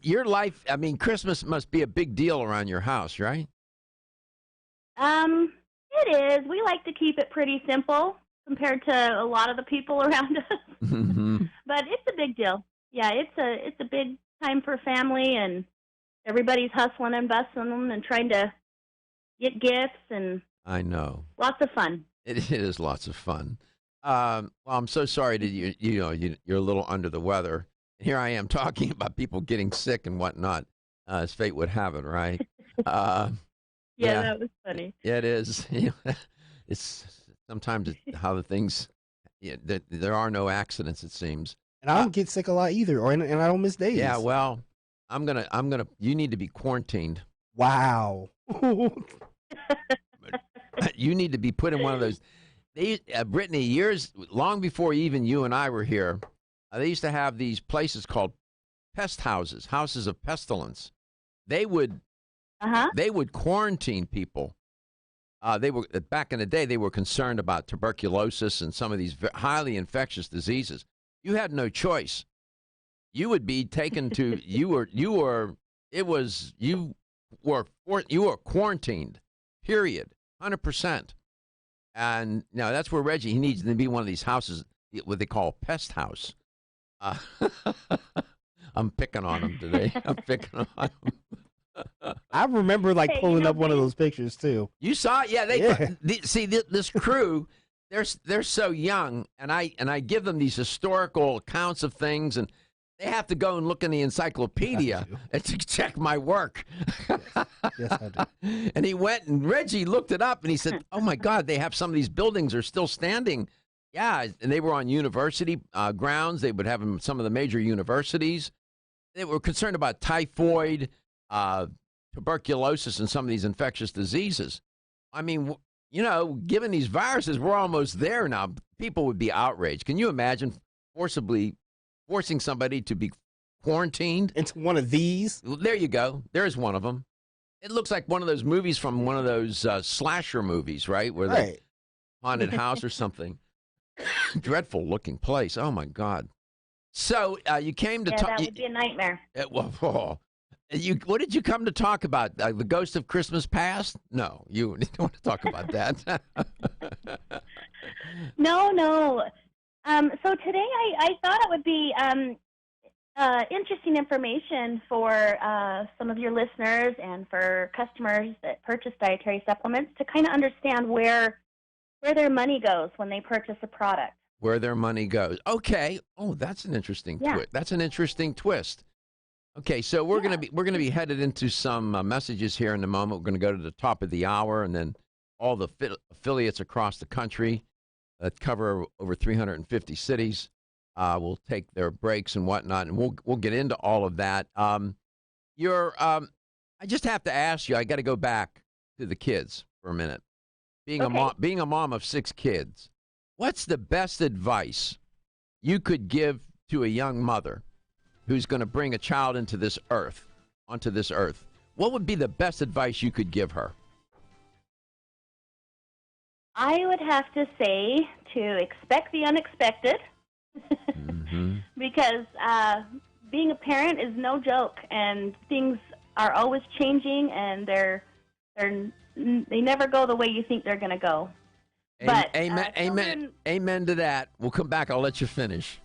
Your life, I mean, Christmas must be a big deal around your house, right? It is. We like to keep it pretty simple compared to a lot of the people around us. Mm-hmm. But it's a big deal. Yeah, it's a big time for family, and everybody's hustling and bustling and trying to get gifts, and I know. Lots of fun. It is lots of fun. Well, I'm so sorry that you're a little under the weather. Here I am talking about people getting sick and whatnot, as fate would have it, right? Yeah, that was funny. Yeah, it is. It's sometimes how the things. There are no accidents, it seems. And I don't get sick a lot either, and I don't miss days. Yeah, well, I'm gonna. You need to be quarantined. Wow. You need to be put in one of those. Brittany, long before even you and I were here, they used to have these places called pest houses, houses of pestilence. They would quarantine people. They were back in the day. They were concerned about tuberculosis and some of these highly infectious diseases. You had no choice. You would be taken to. You were quarantined. Period. 100%. And now that's where Reggie, he needs to be one of these houses, what they call a pest house. I'm picking on him today. I'm picking on him. I remember pulling up one of those pictures too. You saw it? Yeah. See, this crew, they're so young, and I give them these historical accounts of things, and they have to go and look in the encyclopedia to check my work. Yes, I do. And he went, and Reggie looked it up, and he said, oh, my God, they have some of these buildings are still standing. Yeah, and they were on university grounds. They would have them some of the major universities. They were concerned about typhoid, tuberculosis, and some of these infectious diseases. I mean, given these viruses, we're almost there now. People would be outraged. Can you imagine forcing somebody to be quarantined into one of these? There you go. There's one of them. It looks like one of those movies from one of those slasher movies, right? Where they haunted house or something. Dreadful looking place. Oh my God. So you came to talk. That would be a nightmare. What did you come to talk about? The ghost of Christmas past? No, you don't want to talk about that. No. So today I thought it would be interesting information for some of your listeners and for customers that purchase dietary supplements to kind of understand where their money goes when they purchase a product. Where their money goes. Okay. Oh, that's an interesting twist. That's an interesting twist. Okay, so we're gonna be headed into some messages here in a moment. We're gonna go to the top of the hour, and then all the affiliates across the country that cover over 350 cities will take their breaks and whatnot, and we'll get into all of that. I just have to ask you. I got to go back to the kids for a minute. Being a mom of 6 kids, what's the best advice you could give to a young mother who's going to bring a child onto this earth? What would be the best advice you could give her? I would have to say to expect the unexpected, because being a parent is no joke, and things are always changing, and they never go the way you think they're going to go. But amen to that. We'll come back. I'll let you finish.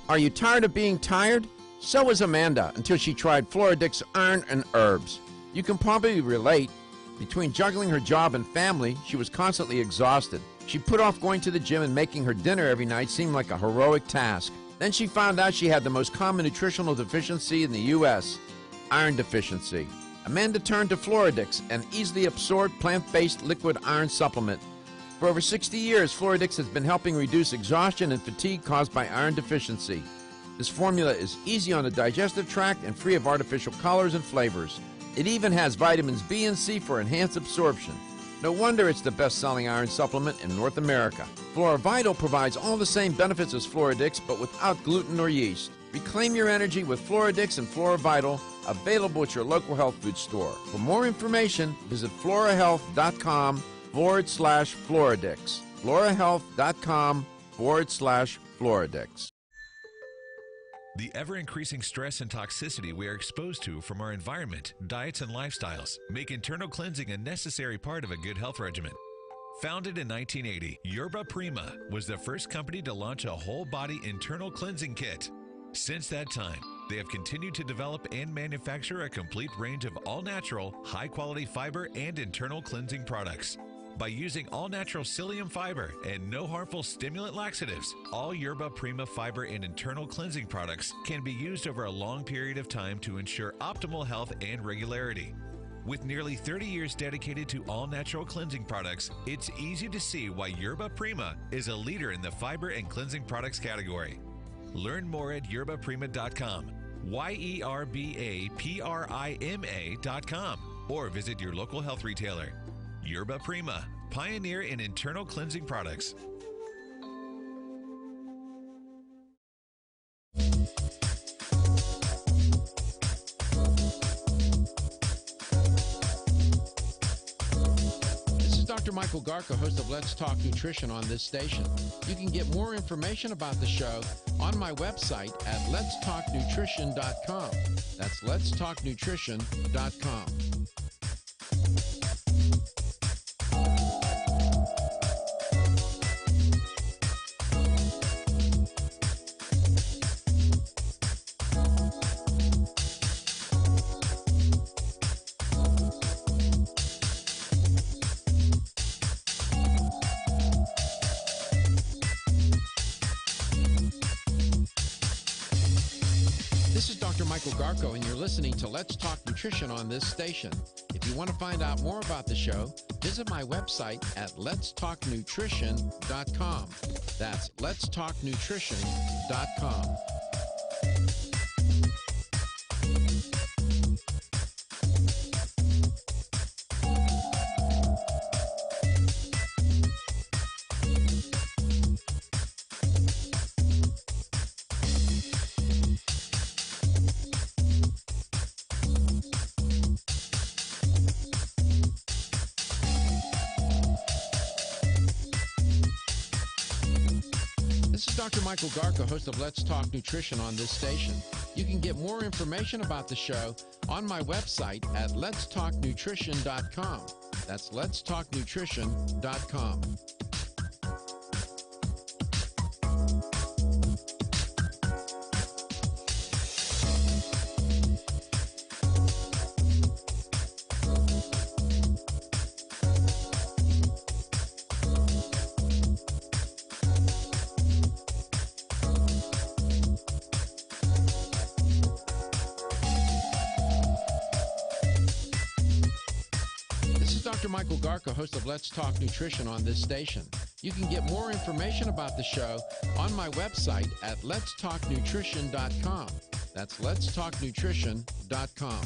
Are you tired of being tired? So was Amanda until she tried Floradix Iron and Herbs. You can probably relate. Between juggling her job and family, she was constantly exhausted. She put off going to the gym, and making her dinner every night seemed like a heroic task. Then she found out she had the most common nutritional deficiency in the U.S., iron deficiency. Amanda turned to Floradix, an easily absorbed plant-based liquid iron supplement. For over 60 years, Floradix has been helping reduce exhaustion and fatigue caused by iron deficiency. This formula is easy on the digestive tract and free of artificial colors and flavors. It even has vitamins B and C for enhanced absorption. No wonder it's the best-selling iron supplement in North America. FloraVital provides all the same benefits as Floradix, but without gluten or yeast. Reclaim your energy with Floradix and FloraVital, available at your local health food store. For more information, visit florahealth.com/Floradix. florahealth.com/Floradix. The ever-increasing stress and toxicity we are exposed to from our environment, diets, and lifestyles make internal cleansing a necessary part of a good health regimen. Founded in 1980, Yerba Prima was the first company to launch a whole-body internal cleansing kit. Since that time, they have continued to develop and manufacture a complete range of all-natural, high-quality fiber and internal cleansing products. By using all-natural psyllium fiber and no harmful stimulant laxatives, all Yerba Prima fiber and internal cleansing products can be used over a long period of time to ensure optimal health and regularity. With nearly 30 years dedicated to all-natural cleansing products, it's easy to see why Yerba Prima is a leader in the fiber and cleansing products category. Learn more at yerbaprima.com, YERBAPRIMA.com, or visit your local health retailer. Yerba Prima, pioneer in internal cleansing products. This is Dr. Michael Garka, host of Let's Talk Nutrition on this station. You can get more information about the show on my website at letstalknutrition.com. That's letstalknutrition.com. This is Dr. Michael Garko, and you're listening to Let's Talk Nutrition on this station. If you want to find out more about the show, visit my website at letstalknutrition.com. That's letstalknutrition.com. This is Dr. Michael Garka, host of Let's Talk Nutrition on this station. You can get more information about the show on my website at letstalknutrition.com. That's letstalknutrition.com. Dr. Michael Garka, host of Let's Talk Nutrition on this station. You can get more information about the show on my website at letstalknutrition.com. That's letstalknutrition.com.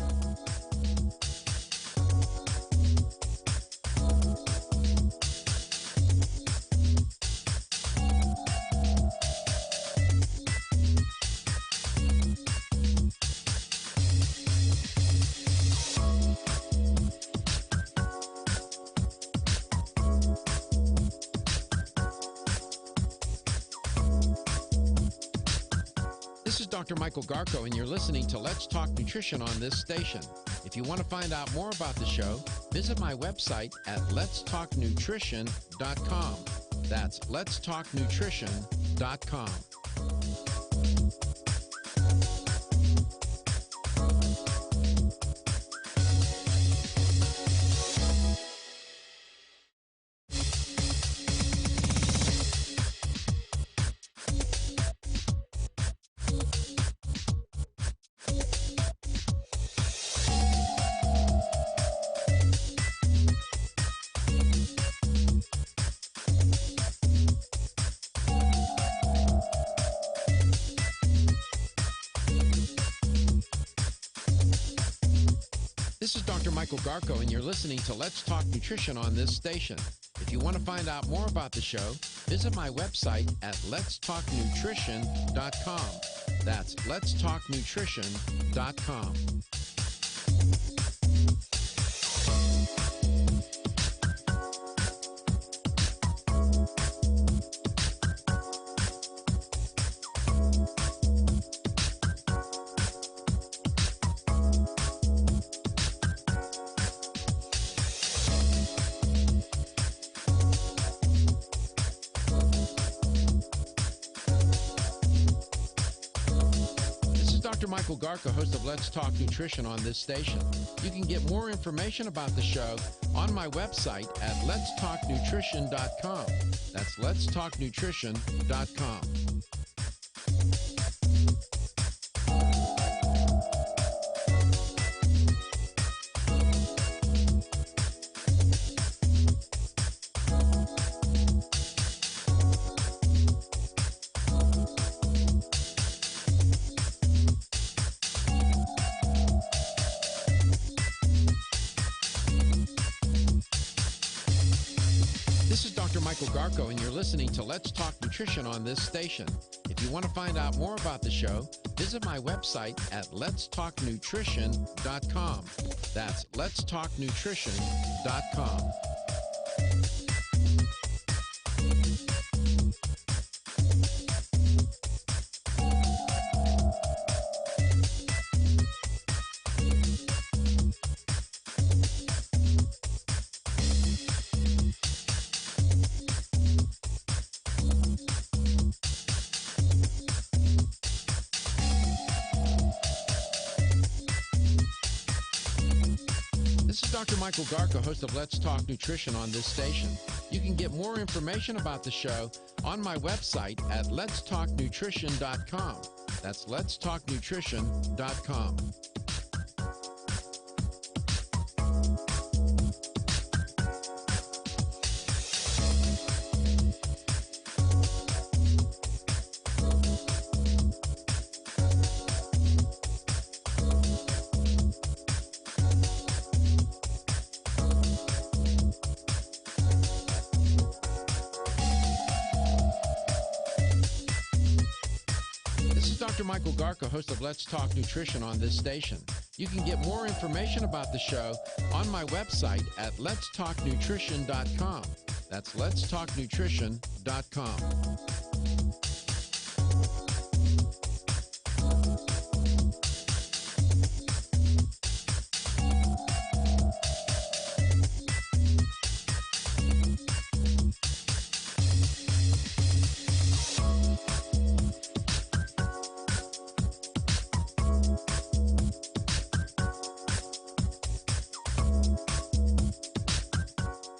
This This is Dr. Michael Garko, and you're listening to Let's Talk Nutrition on this station. If you want to find out more about the show, visit my website at letstalknutrition.com. That's letstalknutrition.com. This is Dr. Michael Garko, and you're listening to Let's Talk Nutrition on this station. If you want to find out more about the show, visit my website at letstalknutrition.com. That's letstalknutrition.com. Dr. Michael Garko, host of Let's Talk Nutrition on this station. You can get more information about the show on my website at letstalknutrition.com. That's letstalknutrition.com. This is Dr. Michael Garko, and you're listening to Let's Talk Nutrition on this station. If you want to find out more about the show, visit my website at letstalknutrition.com. That's letstalknutrition.com. This is Dr. Michael Garko, host of Let's Talk Nutrition on this station. You can get more information about the show on my website at letstalknutrition.com. That's letstalknutrition.com. Dr. Michael Garko, host of Let's Talk Nutrition on this station. You can get more information about the show on my website at letstalknutrition.com. That's letstalknutrition.com.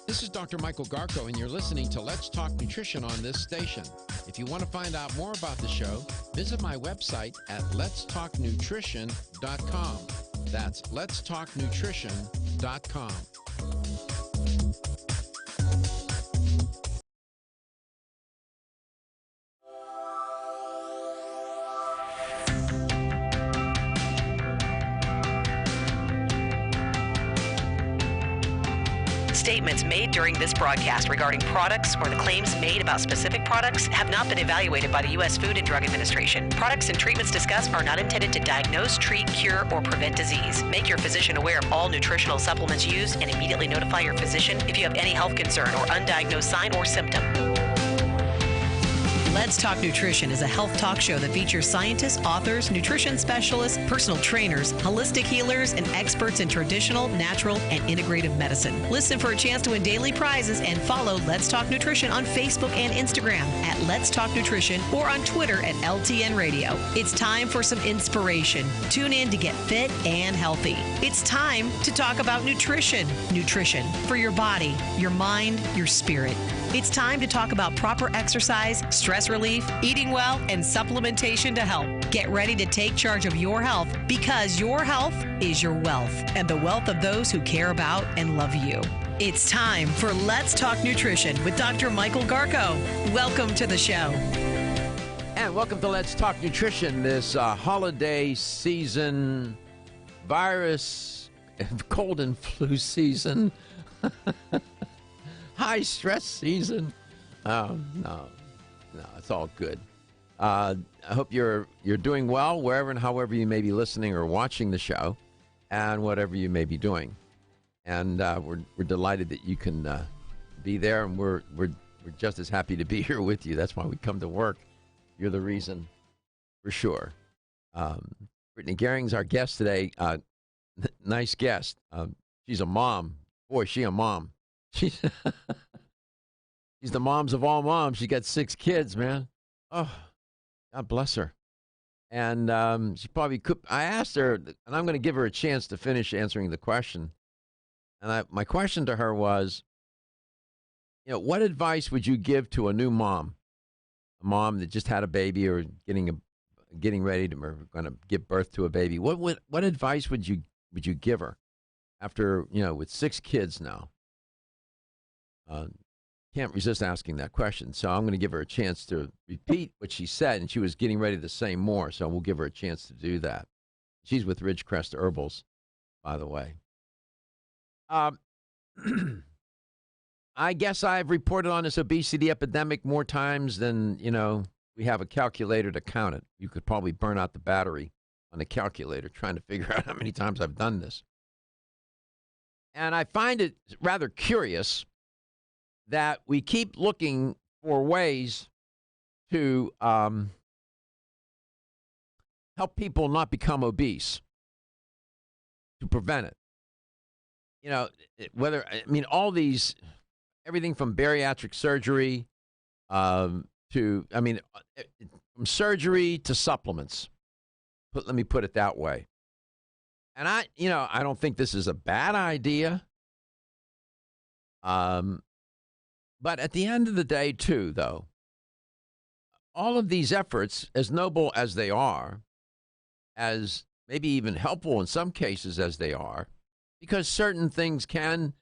This is Dr. Michael Garko, and you're listening to Let's Talk Nutrition on this station. If you want to find out more about the show, visit my website at letstalknutrition.com. That's letstalknutrition.com. Statements made during this broadcast regarding products or the claims made about specific products have not been evaluated by the U.S. Food and Drug Administration. Products and treatments discussed are not intended to diagnose, treat, cure, or prevent disease. Make your physician aware of all nutritional supplements used and immediately notify your physician if you have any health concern or undiagnosed sign or symptom. Let's Talk Nutrition is a health talk show that features scientists, authors, nutrition specialists, personal trainers, holistic healers, and experts in traditional, natural, and integrative medicine. Listen for a chance to win daily prizes and follow Let's Talk Nutrition on Facebook and Instagram at Let's Talk Nutrition or on Twitter at LTN Radio. It's time for some inspiration. Tune in to get fit and healthy. It's time to talk about nutrition. Nutrition for your body, your mind, your spirit. It's time to talk about proper exercise, stress relief, eating well, and supplementation to help. Get ready to take charge of your health because your health is your wealth and the wealth of those who care about and love you. It's time for Let's Talk Nutrition with Dr. Michael Garko. Welcome to the show. And welcome to Let's Talk Nutrition, this holiday season, virus, cold and flu season, high stress season. No, it's all good. I hope you're doing well wherever and however you may be listening or watching the show, and whatever you may be doing. And we're delighted that you can be there, and we're just as happy to be here with you. That's why we come to work. You're the reason, for sure. Brittany Gehring's our guest today. Nice guest. She's a mom. Boy, she a mom. She's the moms of all moms. She got 6 kids, man. Oh, God bless her. And she probably could. I asked her, and I'm going to give her a chance to finish answering the question. And my question to her was, what advice would you give to a new mom? A mom that just had a baby or getting ready to, or going to give birth to a baby. What advice would you give her after, with 6 kids now? Can't resist asking that question. So I'm going to give her a chance to repeat what she said, and she was getting ready to say more, so we'll give her a chance to do that. She's with Ridgecrest Herbals, by the way. I guess I've reported on this obesity epidemic more times than, we have a calculator to count it. You could probably burn out the battery on the calculator trying to figure out how many times I've done this. And I find it rather curious that we keep looking for ways to help people not become obese, to prevent it. All these, everything from bariatric surgery from surgery to supplements. Let me put it that way. And I don't think this is a bad idea. But at the end of the day, too, though, all of these efforts, as noble as they are, as maybe even helpful in some cases as they are, because certain things can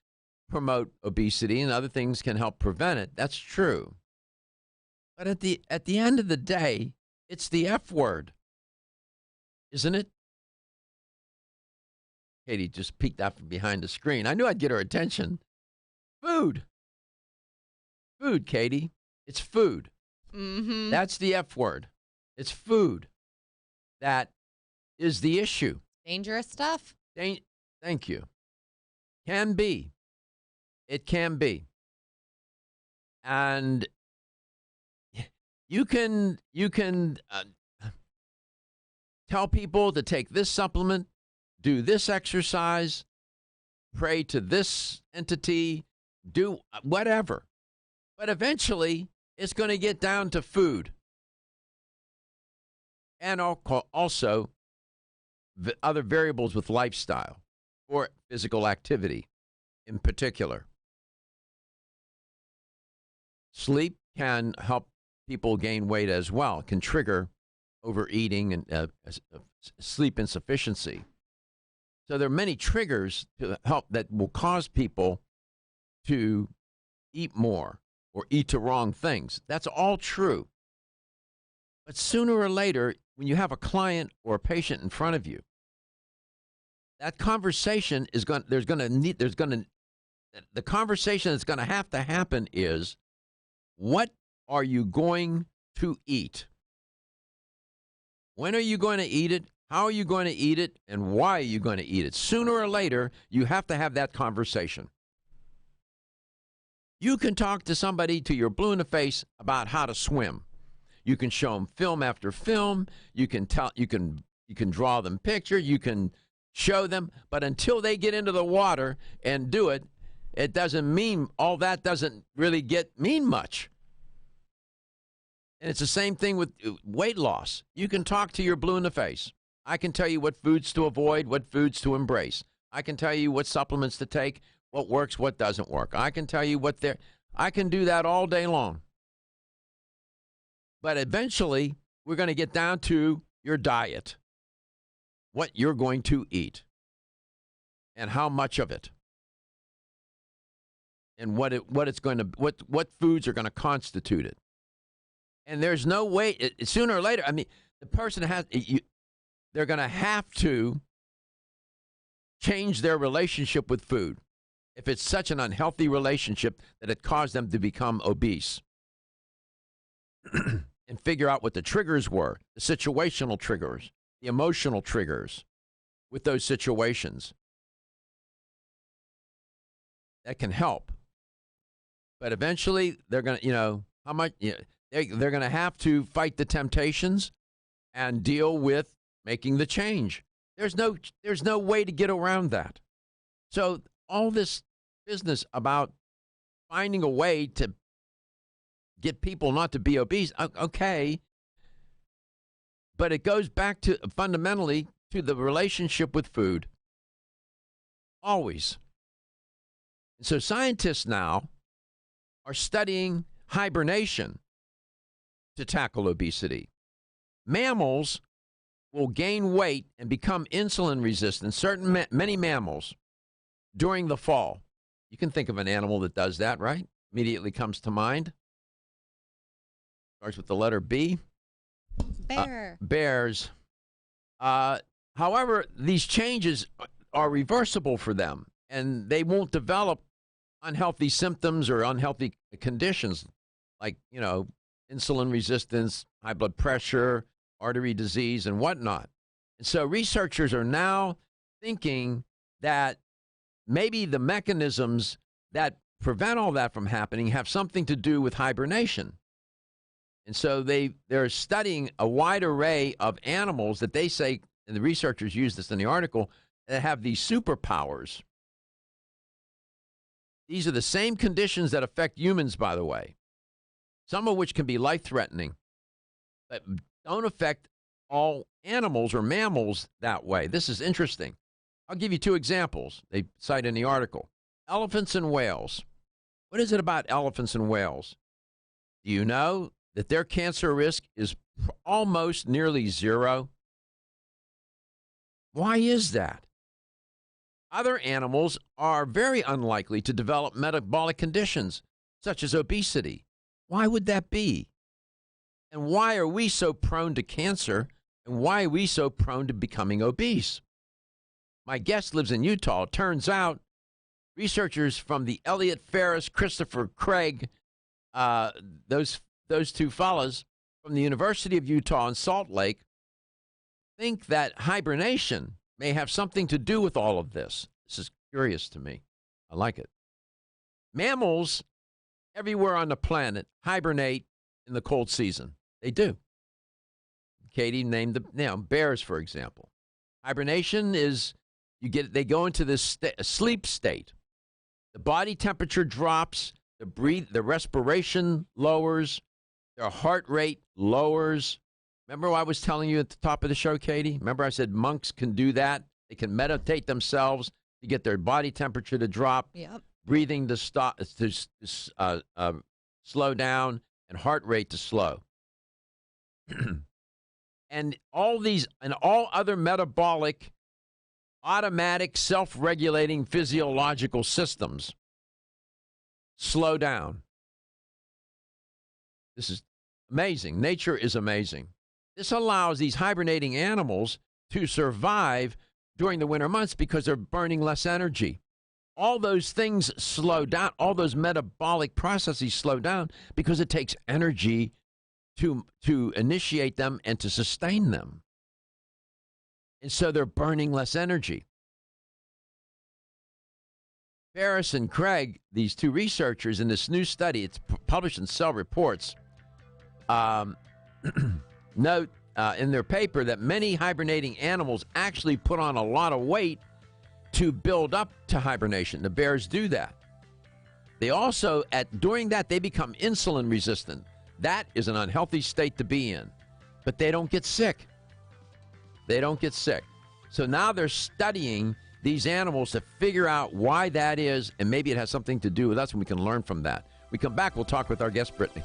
promote obesity and other things can help prevent it. That's true. But at the end of the day, it's the F word, isn't it? Katie just peeked out from behind the screen. I knew I'd get her attention. Food. Food, Katie. It's food. Mm-hmm. That's the F word. It's food. That is the issue. Dangerous stuff. Thank you. Can be. It can be. And you can tell people to take this supplement, do this exercise, pray to this entity, do whatever. But eventually, it's going to get down to food. And also other variables with lifestyle or physical activity in particular. Sleep can help people gain weight as well. It can trigger overeating and sleep insufficiency. So there are many triggers to help that will cause people to eat more or eat the wrong things. That's all true. But sooner or later, when you have a client or a patient in front of you, that conversation is going. The conversation that's going to have to happen is, what are you going to eat? When are you going to eat it? How are you going to eat it? And why are you going to eat it? Sooner or later, you have to have that conversation. You can talk to somebody till you're blue in the face about how to swim. You can show them film after film. You can draw them picture. You can show them. But until they get into the water and do it, it doesn't mean all that doesn't really mean much. And it's the same thing with weight loss. You can talk to your blue in the face. I can tell you what foods to avoid, what foods to embrace. I can tell you what supplements to take, what works, what doesn't work. I can tell you I can do that all day long. But eventually, we're going to get down to your diet, what you're going to eat, and how much of it, and what foods are going to constitute it. And there's no way, sooner or later, I mean, the person they're going to have to change their relationship with food if it's such an unhealthy relationship that it caused them to become obese. And figure out what the triggers were, the situational triggers, the emotional triggers with those situations. That can help. But eventually, they're going to, they're going to have to fight the temptations and deal with making the change. There's no way to get around that. So all this business about finding a way to get people not to be obese, okay. But it goes back to fundamentally to the relationship with food. Always. And so scientists now are studying hibernation to tackle obesity. Mammals will gain weight and become insulin resistant, many mammals, during the fall. You can think of an animal that does that, right? Immediately comes to mind. Starts with the letter B. Bear. Bears. However, these changes are reversible for them, and they won't develop unhealthy symptoms or unhealthy conditions like, insulin resistance, high blood pressure, artery disease, and whatnot. And so researchers are now thinking that maybe the mechanisms that prevent all that from happening have something to do with hibernation. And so they're studying a wide array of animals that they say, and the researchers use this in the article, that have these superpowers. These are the same conditions that affect humans, by the way, some of which can be life-threatening, but don't affect all animals or mammals that way. This is interesting. I'll give you two examples they cite in the article. Elephants and whales. What is it about elephants and whales? Do you know that their cancer risk is almost nearly zero? Why is that? Other animals are very unlikely to develop metabolic conditions, such as obesity. Why would that be? And why are we so prone to cancer? And why are we so prone to becoming obese? My guest lives in Utah. It turns out researchers from the Elliot Ferris, Christopher Craig, those two fellows from the University of Utah in Salt Lake, think that hibernation may have something to do with all of this. This is curious to me. I like it. Mammals everywhere on the planet hibernate in the cold season. They do. Katie named bears, for example. Hibernation is they go into this sleep state. The body temperature drops, the respiration lowers, their heart rate lowers. Remember I was telling you at the top of the show, Katie? Remember I said monks can do that? They can meditate themselves to get their body temperature to drop, breathing to stop, to slow down, and heart rate to slow. And all other metabolic, automatic, self-regulating physiological systems slow down. This is amazing. Nature is amazing. This allows these hibernating animals to survive during the winter months because they're burning less energy. All those things slow down. All those metabolic processes slow down because it takes energy to initiate them and to sustain them. And so they're burning less energy. Ferris and Craig, these two researchers in this new study, it's published in Cell Reports, note in their paper that many hibernating animals actually put on a lot of weight to build up to hibernation. The bears do that. They also, during that, they become insulin resistant. That is an unhealthy state to be in. But they don't get sick. They don't get sick. So now they're studying these animals to figure out why that is, and maybe it has something to do with us, and we can learn from that. We come back, we'll talk with our guest, Brittany.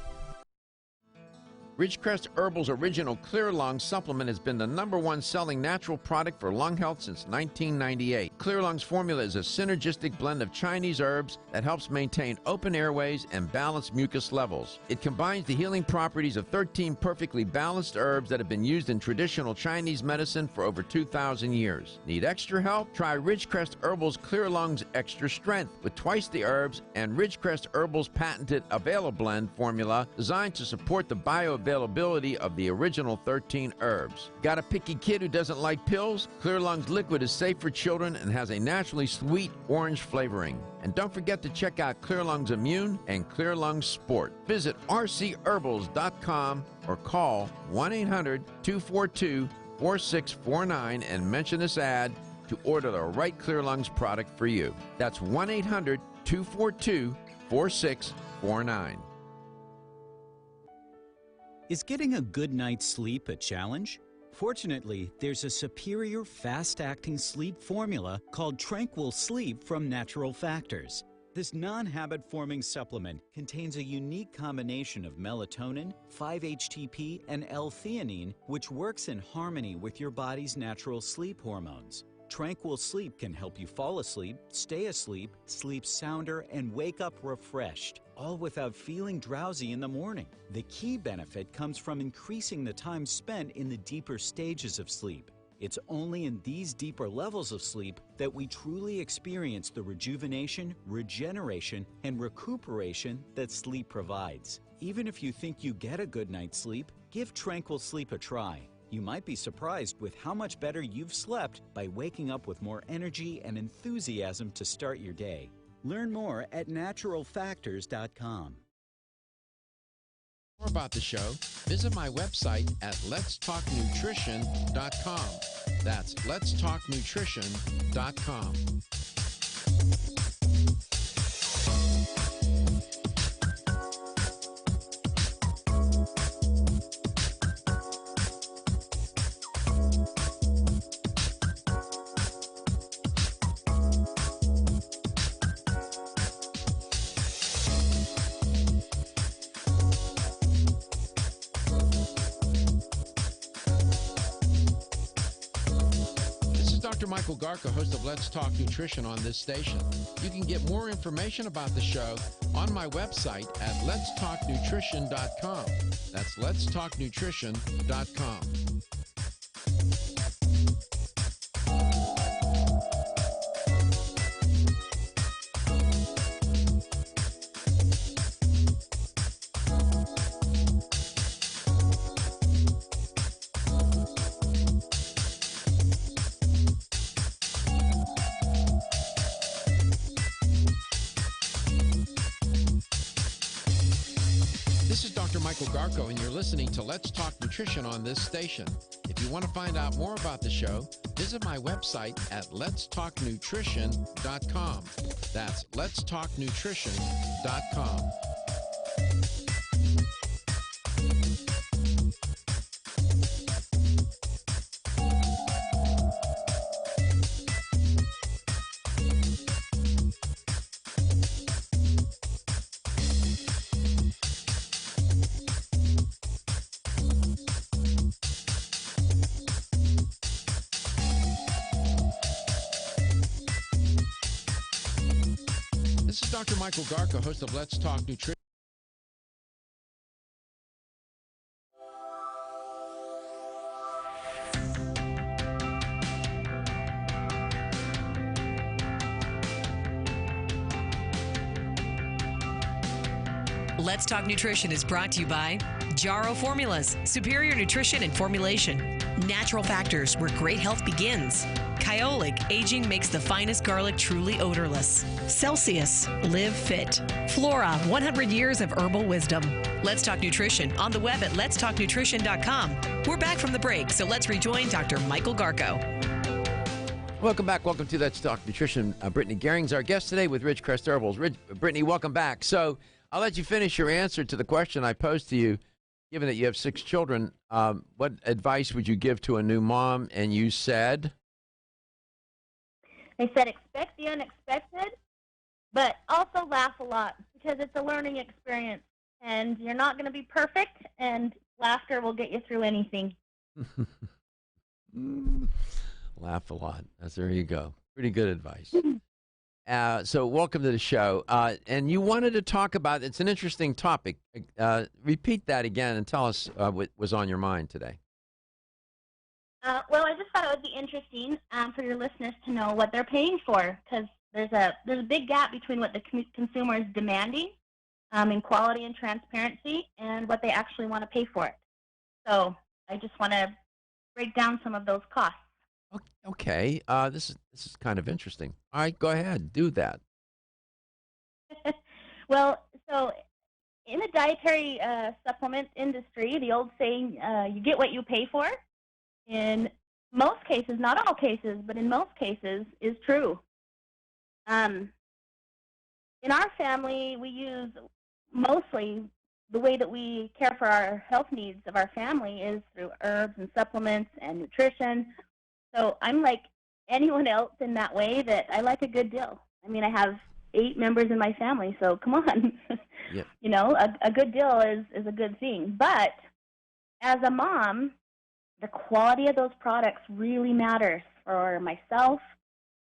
Ridgecrest Herbal's original Clear Lung supplement has been the #1 selling natural product for lung health since 1998. Clear Lung's formula is a synergistic blend of Chinese herbs that helps maintain open airways and balance mucus levels. It combines the healing properties of 13 perfectly balanced herbs that have been used in traditional Chinese medicine for over 2,000 years. Need extra help? Try Ridgecrest Herbal's Clear Lung's Extra Strength with twice the herbs and Ridgecrest Herbal's patented Availablend formula designed to support the bioavailability of the original 13 herbs. Got a picky kid who doesn't like pills? Clear Lung's liquid is safe for children and has a naturally sweet orange flavoring. And don't forget to check out Clear Lung's Immune and Clear Lung's Sport. Visit rcherbals.com or call 1-800-242-4649 and mention this ad to order the right Clear Lungs product for you. That's 1-800-242-4649. Is getting a good night's sleep a challenge? Fortunately, there's a superior fast-acting sleep formula called Tranquil Sleep from Natural Factors. This non-habit-forming supplement contains a unique combination of melatonin, 5-HTP, and L-theanine, which works in harmony with your body's natural sleep hormones. Tranquil Sleep can help you fall asleep, stay asleep, sleep sounder, and wake up refreshed, all without feeling drowsy in the morning. The key benefit comes from increasing the time spent in the deeper stages of sleep. It's only in these deeper levels of sleep that we truly experience the rejuvenation, regeneration, and recuperation that sleep provides. Even if you think you get a good night's sleep, give Tranquil Sleep a try. You might be surprised with how much better you've slept by waking up with more energy and enthusiasm to start your day. Learn more at naturalfactors.com. More about the show, visit my website at letstalknutrition.com. That's letstalknutrition.com. Dr. Michael Garka, host of Let's Talk Nutrition on this station. You can get more information about the show on my website at letstalknutrition.com. That's letstalknutrition.com. Michael Garko, and you're listening to Let's Talk Nutrition on this station. If you want to find out more about the show, visit my website at letstalknutrition.com. That's letstalknutrition.com. This is Dr. Michael Garka, host of Let's Talk Nutrition. Let's Talk Nutrition is brought to you by Jarrow Formulas, superior nutrition and formulation. Natural Factors, where great health begins. Kyolic, aging makes the finest garlic truly odorless. Celsius, live fit. Flora, 100 years of herbal wisdom. Let's Talk Nutrition on the web at letstalknutrition.com. We're back from the break, so let's rejoin Dr. Michael Garko. Welcome back. Welcome to Let's Talk Nutrition. Brittany Gehring's our guest today with Ridgecrest Herbals. Brittany, welcome back. So I'll let you finish your answer to the question I posed to you. Given that you have 6 children, what advice would you give to a new mom? And you said? I said expect the unexpected, but also laugh a lot because it's a learning experience. And you're not going to be perfect, and laughter will get you through anything. Laugh a lot. There you go. Pretty good advice. So welcome to the show. And you wanted to talk about, it's an interesting topic. Repeat that again and tell us what was on your mind today. Well, I just thought it would be interesting for your listeners to know what they're paying for, because there's a big gap between what the consumer is demanding in quality and transparency and what they actually want to pay for it. So I just want to break down some of those costs. Okay. This is kind of interesting. All right, go ahead. Do that. Well, so in the dietary supplement industry, the old saying, you get what you pay for, in most cases, not all cases, but in most cases, is true. In our family, we use mostly the way that we care for our health needs of our family is through herbs and supplements and nutrition. So I'm like anyone else in that way, that I like a good deal. I mean, I have 8 members in my family, so come on. Yeah. You know, a good deal is a good thing. But as a mom, the quality of those products really matters for myself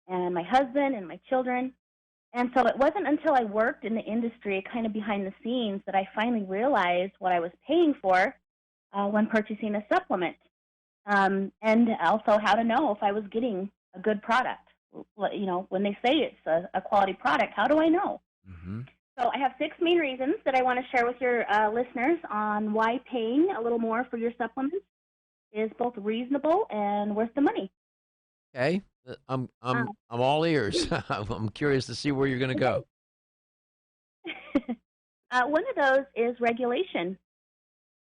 and my husband and my children. And so it wasn't until I worked in the industry, kind of behind the scenes, that I finally realized what I was paying for when purchasing a supplement. And also how to know if I was getting a good product. You know, when they say it's a quality product, how do I know? Mm-hmm. So I have 6 main reasons that I want to share with your listeners on why paying a little more for your supplements is both reasonable and worth the money. Okay. I'm all ears. I'm curious to see where you're going to go. One of those is regulation.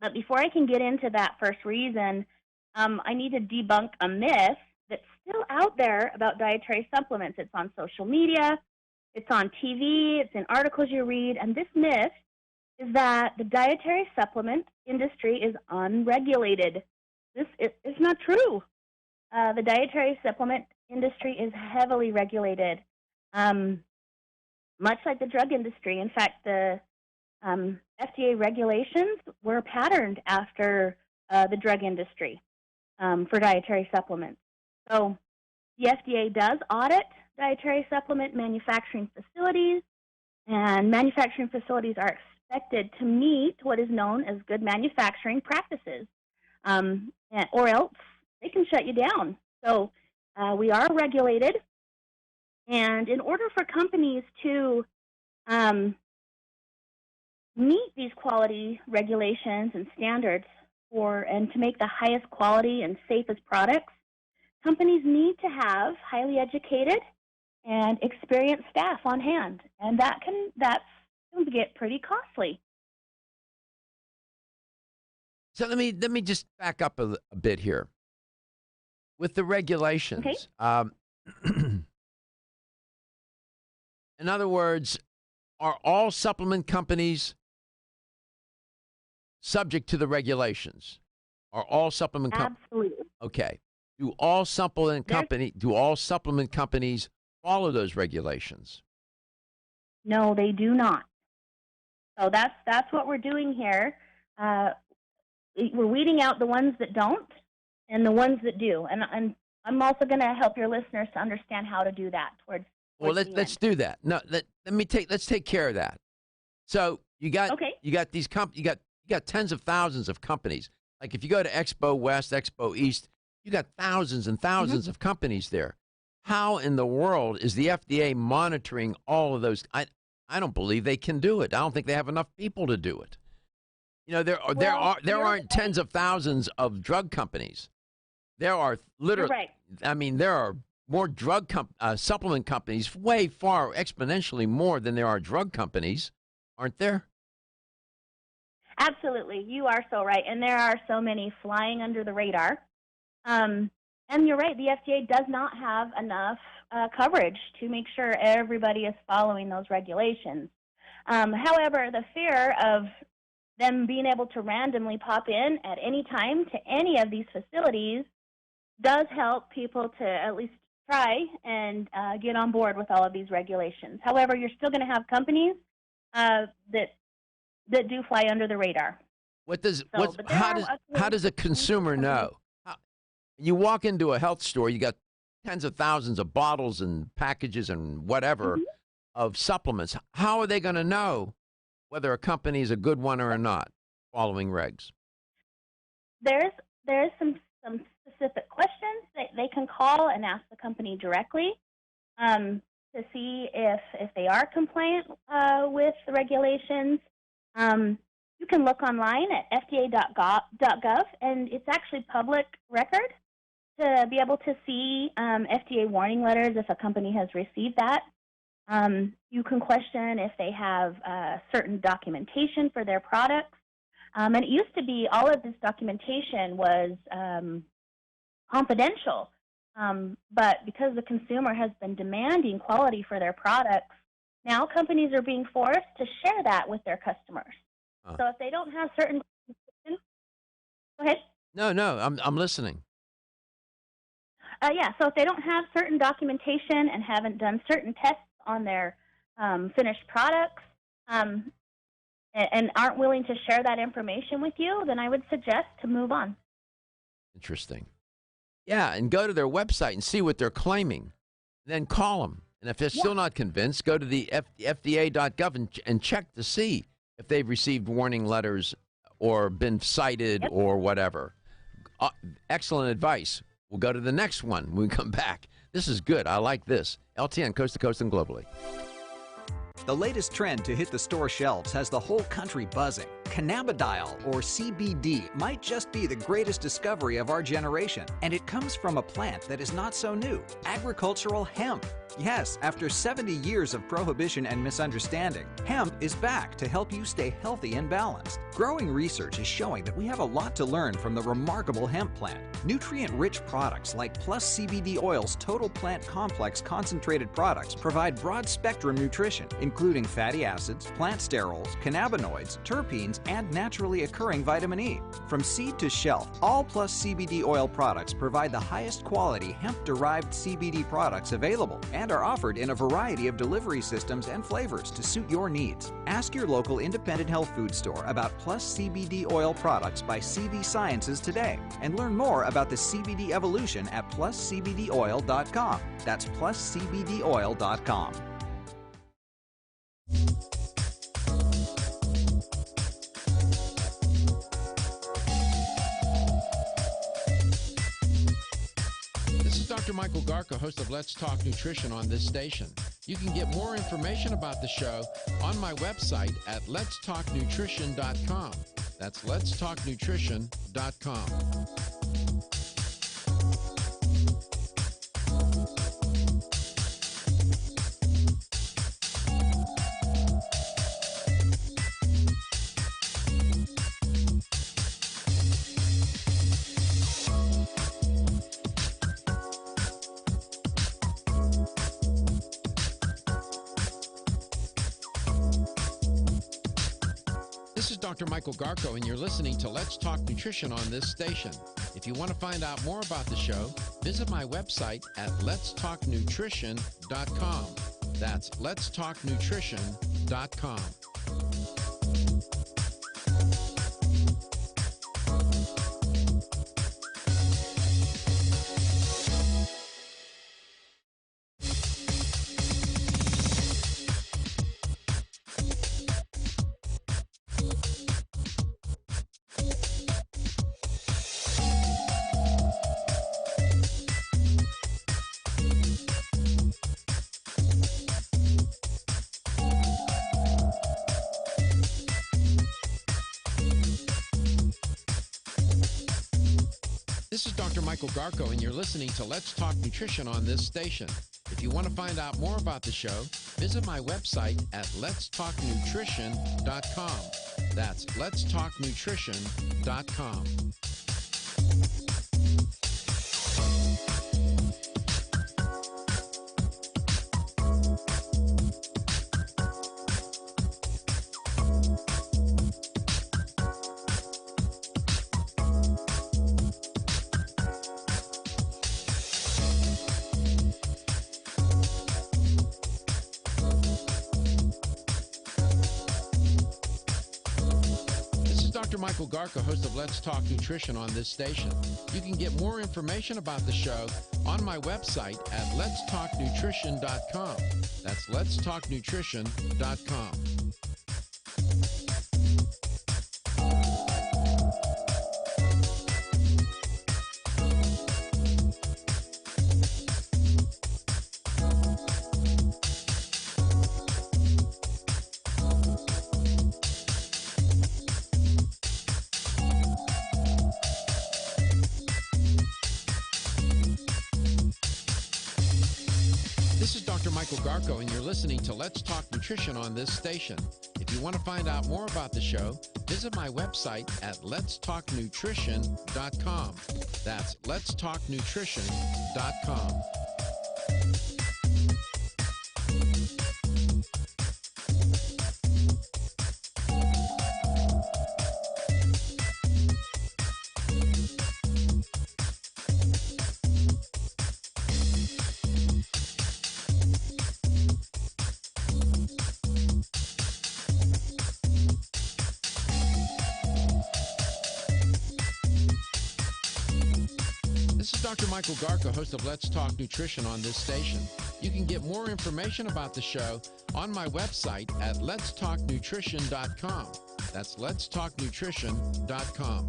But before I can get into that first reason, I need to debunk a myth that's still out there about dietary supplements. It's on social media, it's on TV, it's in articles you read, and this myth is that the dietary supplement industry is unregulated. This is not true. The dietary supplement industry is heavily regulated, much like the drug industry. In fact, the FDA regulations were patterned after the drug industry for dietary supplements. So the FDA does audit dietary supplement manufacturing facilities, and manufacturing facilities are expected to meet what is known as good manufacturing practices, or else they can shut you down. So we are regulated, and in order for companies to meet these quality regulations and standards and to make the highest quality and safest products, companies need to have highly educated and experienced staff on hand, and that's going to get pretty costly. So let me just back up a bit here. With the regulations, Okay. In other words, are all supplement companies subject to the regulations? Are all supplement companies? Absolutely. Okay. Do all supplement companies follow those regulations? No, they do not. So that's what we're doing here. We're weeding out the ones that don't and the ones that do. And I'm also going to help your listeners to understand how to do that towards Well, let's do that. No, let's take care of that. So you got these you got tens of thousands of companies. Like if you go to Expo West, Expo East, you got thousands and thousands of companies there. How in the world is the FDA monitoring all of those? I don't believe they can do it. I don't think they have enough people to do it. You know, there aren't tens of thousands of drug companies. There are literally, Right. I mean, there are more drug supplement companies, way far exponentially more than there are drug companies, aren't there? Absolutely. You are so right. And there are so many flying under the radar. And you're right, the FDA does not have enough coverage to make sure everybody is following those regulations. However, the fear of them being able to randomly pop in at any time to any of these facilities does help people to at least try and get on board with all of these regulations. However, you're still going to have companies that do fly under the radar. How does a consumer know? You walk into a health store, you got tens of thousands of bottles and packages and whatever of supplements. How are they going to know whether a company is a good one or not following regs? There's some specific questions that they can call and ask the company directly to see if they are compliant with the regulations. You can look online at fda.gov, and it's actually public record to be able to see FDA warning letters if a company has received that. You can question if they have certain documentation for their products. And it used to be all of this documentation was confidential, but because the consumer has been demanding quality for their products, now companies are being forced to share that with their customers. So if they don't have certain documentation, go ahead. No, I'm listening. So if they don't have certain documentation and haven't done certain tests on their finished products and aren't willing to share that information with you, then I would suggest to move on. Interesting. Yeah, and go to their website and see what they're claiming. Then call them. And if they're still not convinced, go to the FDA.gov and check to see if they've received warning letters or been cited or whatever. Excellent advice. We'll go to the next one when we come back. This is good. I like this. LTN, coast to coast and globally. The latest trend to hit the store shelves has the whole country buzzing. Cannabidiol, or CBD, might just be the greatest discovery of our generation, and it comes from a plant that is not so new, agricultural hemp. Yes, after 70 years of prohibition and misunderstanding, hemp is back to help you stay healthy and balanced. Growing research is showing that we have a lot to learn from the remarkable hemp plant. Nutrient-rich products like Plus CBD Oil's Total Plant Complex concentrated products provide broad-spectrum nutrition, including fatty acids, plant sterols, cannabinoids, terpenes, and naturally occurring vitamin E. From seed to shelf, all Plus CBD Oil products provide the highest quality hemp-derived CBD products available and are offered in a variety of delivery systems and flavors to suit your needs. Ask your local independent health food store about Plus CBD Oil products by CV Sciences today and learn more about the CBD evolution at pluscbdoil.com. That's pluscbdoil.com. This is Dr. Michael Garko, host of Let's Talk Nutrition on this station. You can get more information about the show on my website at letstalknutrition.com. That's letstalknutrition.com. This is Dr. Michael Garko, and you're listening to Let's Talk Nutrition on this station. If you want to find out more about the show, visit my website at letstalknutrition.com. That's letstalknutrition.com. This is Dr. Michael Garko, and you're listening to Let's Talk Nutrition on this station. If you want to find out more about the show, visit my website at letstalknutrition.com. That's letstalknutrition.com. Dr. Michael Garka, host of Let's Talk Nutrition on this station. You can get more information about the show on my website at letstalknutrition.com. That's letstalknutrition.com. This is Dr. Michael Garko, and you're listening to Let's Talk Nutrition on this station. If you want to find out more about the show, visit my website at letstalknutrition.com. That's letstalknutrition.com. This is Dr. Michael Garka, host of Let's Talk Nutrition on this station. You can get more information about the show on my website at letstalknutrition.com. That's letstalknutrition.com.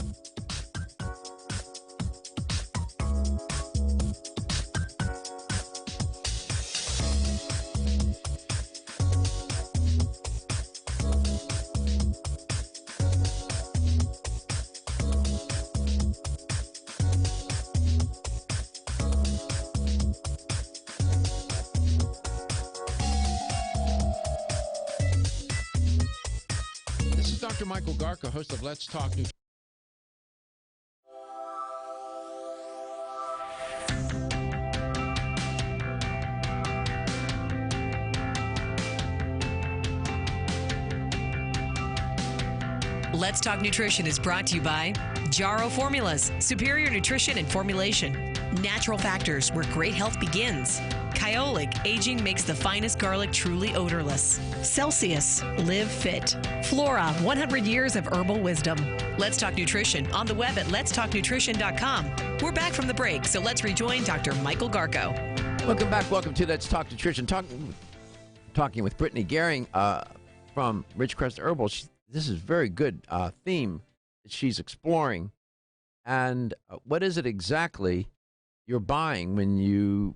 This is Dr. Michael Garka, host of Let's Talk Nutrition. Let's Talk Nutrition is brought to you by Jarrow Formulas, superior nutrition and formulation. Natural Factors, where great health begins. Kyolic, aging makes the finest garlic truly odorless. Celsius, live fit. Flora, 100 years of herbal wisdom. Let's Talk Nutrition on the web at letstalknutrition.com. We're back from the break, so let's rejoin Dr. Michael Garko. Welcome back. Welcome to Let's Talk Nutrition. Talking with Brittany Gehring from Ridgecrest Herbal. This is a very good theme that she's exploring. And what is it exactly you're buying when you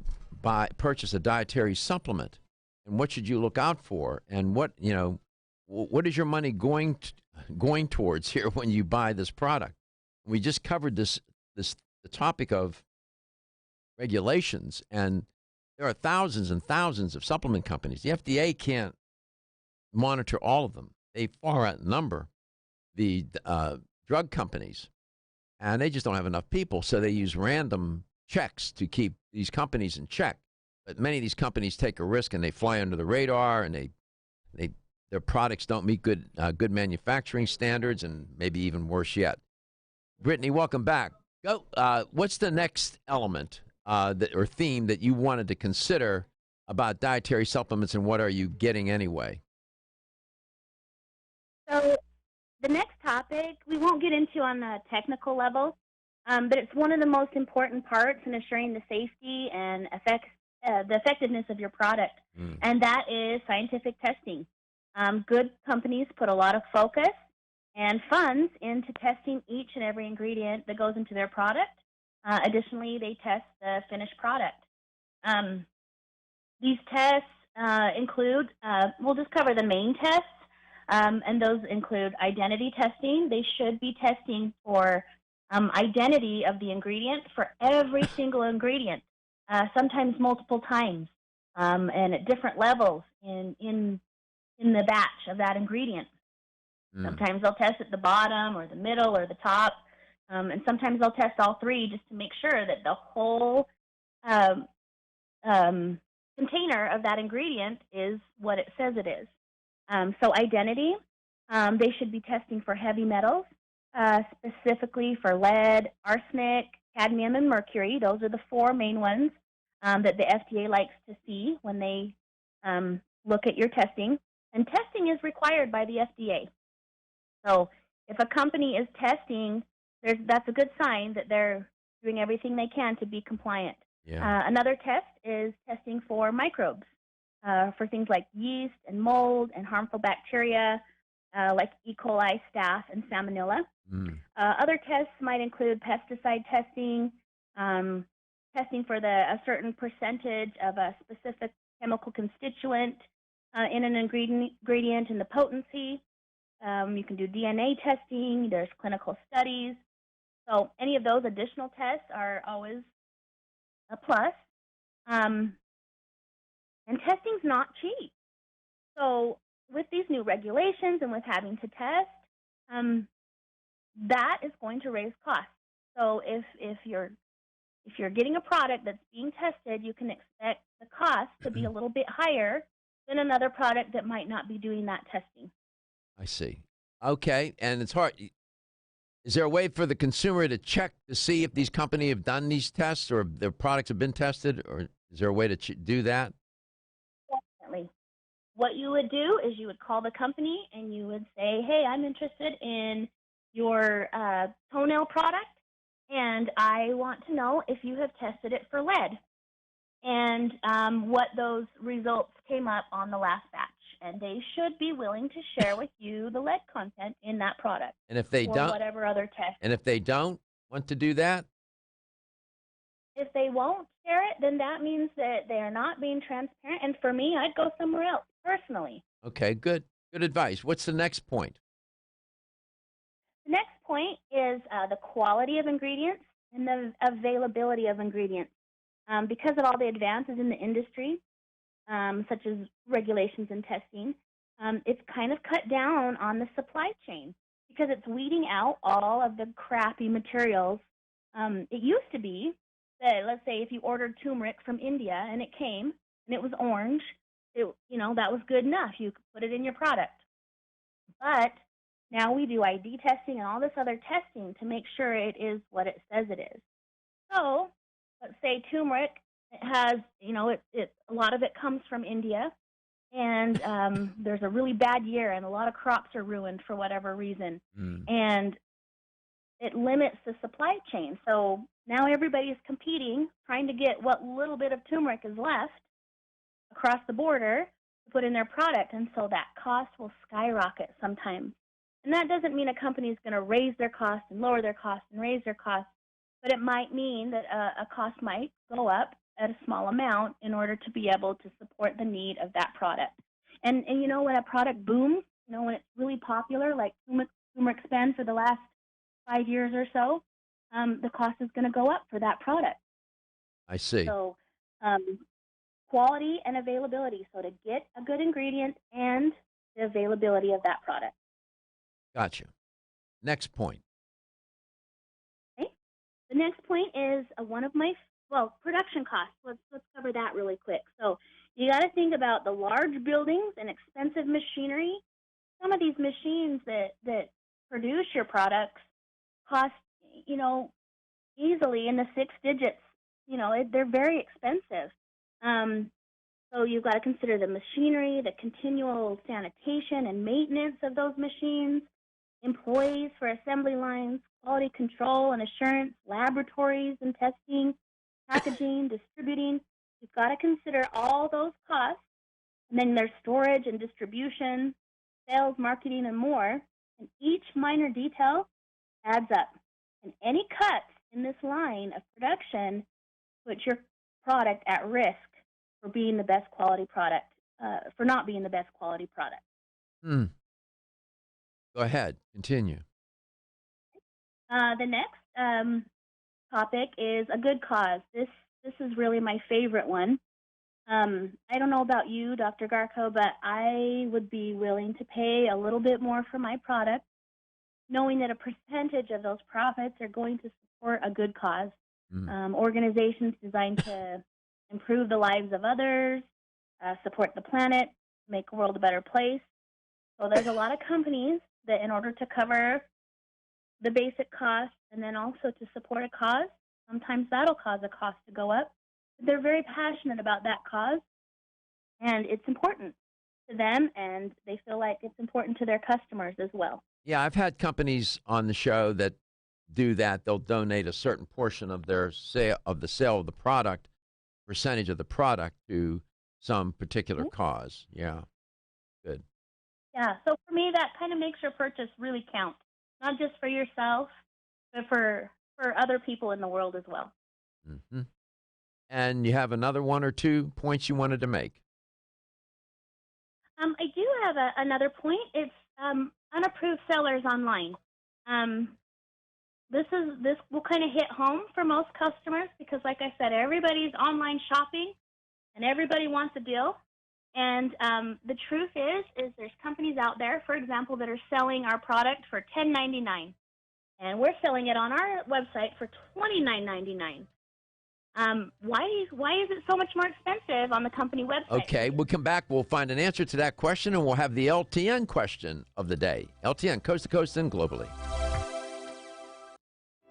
purchase a dietary supplement? And what should you look out for? And what is your money going towards here when you buy this product? We just covered the topic of regulations, and there are thousands and thousands of supplement companies. The FDA can't monitor all of them. They far outnumber the drug companies, and they just don't have enough people, so they use random checks to keep these companies in check. But many of these companies take a risk, and they fly under the radar, and their products don't meet good manufacturing standards, and maybe even worse yet. Brittany, welcome back. What's the next element or theme that you wanted to consider about dietary supplements, and what are you getting anyway? So the next topic we won't get into on the technical level, but it's one of the most important parts in assuring the safety and the effectiveness of your product, and that is scientific testing. Good companies put a lot of focus and funds into testing each and every ingredient that goes into their product. Additionally, they test the finished product. These tests include, we'll just cover the main tests. And those include identity testing. They should be testing for identity of the ingredient for every single ingredient, sometimes multiple times. and at different levels in the batch of that ingredient. Sometimes they'll test at the bottom or the middle or the top, and sometimes they'll test all three just to make sure that the whole container of that ingredient is what it says it is. So identity, they should be testing for heavy metals, specifically for lead, arsenic, cadmium, and mercury. Those are the four main ones that the FDA likes to see when they look at your testing. And testing is required by the FDA. So if a company is testing, that's a good sign that they're doing everything they can to be compliant. Yeah. Another test is testing for microbes, for things like yeast and mold and harmful bacteria like E. coli, staph, and salmonella. Other tests might include pesticide testing, testing for a certain percentage of a specific chemical constituent in an ingredient and the potency. You can do DNA testing. There's clinical studies. So any of those additional tests are always a plus. And testing's not cheap. So with these new regulations and with having to test, that is going to raise costs. So if you're getting a product that's being tested, you can expect the cost to be a little bit higher than another product that might not be doing that testing. I see. Okay, and it's hard. Is there a way for the consumer to check to see if these companies have done these tests or if their products have been tested, or is there a way to do that? Definitely. What you would do is you would call the company and you would say, hey, I'm interested in your toenail product, and I want to know if you have tested it for lead and what those results came up on the last batch. And they should be willing to share with you the lead content in that product. And if they or don't, whatever other test. And if they don't want to do that, if they won't share it, then that means that they are not being transparent. And for me, I'd go somewhere else personally. okay, good advice. What's the next point? The next point is the quality of ingredients and the availability of ingredients. Because of all the advances in the industry, such as regulations and testing, it's kind of cut down on the supply chain because it's weeding out all of the crappy materials. It used to be that, let's say, if you ordered turmeric from India and it came and it was orange, that was good enough. You could put it in your product. But now we do ID testing and all this other testing to make sure it is what it says it is. So let's say turmeric, it has, a lot of it comes from India, and there's a really bad year, and a lot of crops are ruined for whatever reason, and it limits the supply chain. So now everybody is competing, trying to get what little bit of turmeric is left across the border to put in their product, and so that cost will skyrocket sometimes. And that doesn't mean a company is going to raise their cost and lower their cost and raise their cost, but it might mean that a cost might go up at a small amount in order to be able to support the need of that product. And when a product booms, when it's really popular, like turmeric's been for the last 5 years or so, the cost is going to go up for that product. I see. So quality and availability. So to get a good ingredient and the availability of that product. Gotcha. Next point. Okay. The next point is one of my production costs. Let's cover that really quick. So you got to think about the large buildings and expensive machinery. Some of these machines that produce your products cost, easily in the 6 digits. They're very expensive. So you've got to consider the machinery, the continual sanitation and maintenance of those machines, employees for assembly lines, quality control and assurance, laboratories and testing, packaging, distributing. You've got to consider all those costs. And then there's storage and distribution, sales, marketing, and more. And each minor detail adds up. And any cuts in this line of production put your product at risk for being the best quality product, for not being the best quality product. Go ahead. Continue. The next topic is a good cause. This is really my favorite one. I don't know about you, Dr. Garko, but I would be willing to pay a little bit more for my product, knowing that a percentage of those profits are going to support a good cause. Organizations designed to improve the lives of others, support the planet, make the world a better place. So there's a lot of companies that in order to cover the basic cost and then also to support a cause, sometimes that'll cause a cost to go up. They're very passionate about that cause, and it's important to them, and they feel like it's important to their customers as well. Yeah, I've had companies on the show that do that. They'll donate a certain portion of their sale of the product, percentage of the product to some particular cause. Yeah, good. Yeah, so for me, that kind of makes your purchase really count, not just for yourself, but for other people in the world as well. Mm-hmm. And you have another one or two points you wanted to make. I do have another point. It's unapproved sellers online. This will kind of hit home for most customers because, like I said, everybody's online shopping and everybody wants a deal. And the truth is there's companies out there, for example, that are selling our product for $10.99, and we're selling it on our website for $29.99. Why is it so much more expensive on the company website? Okay, we'll come back. We'll find an answer to that question, and we'll have the LTN question of the day. LTN, coast to coast and globally.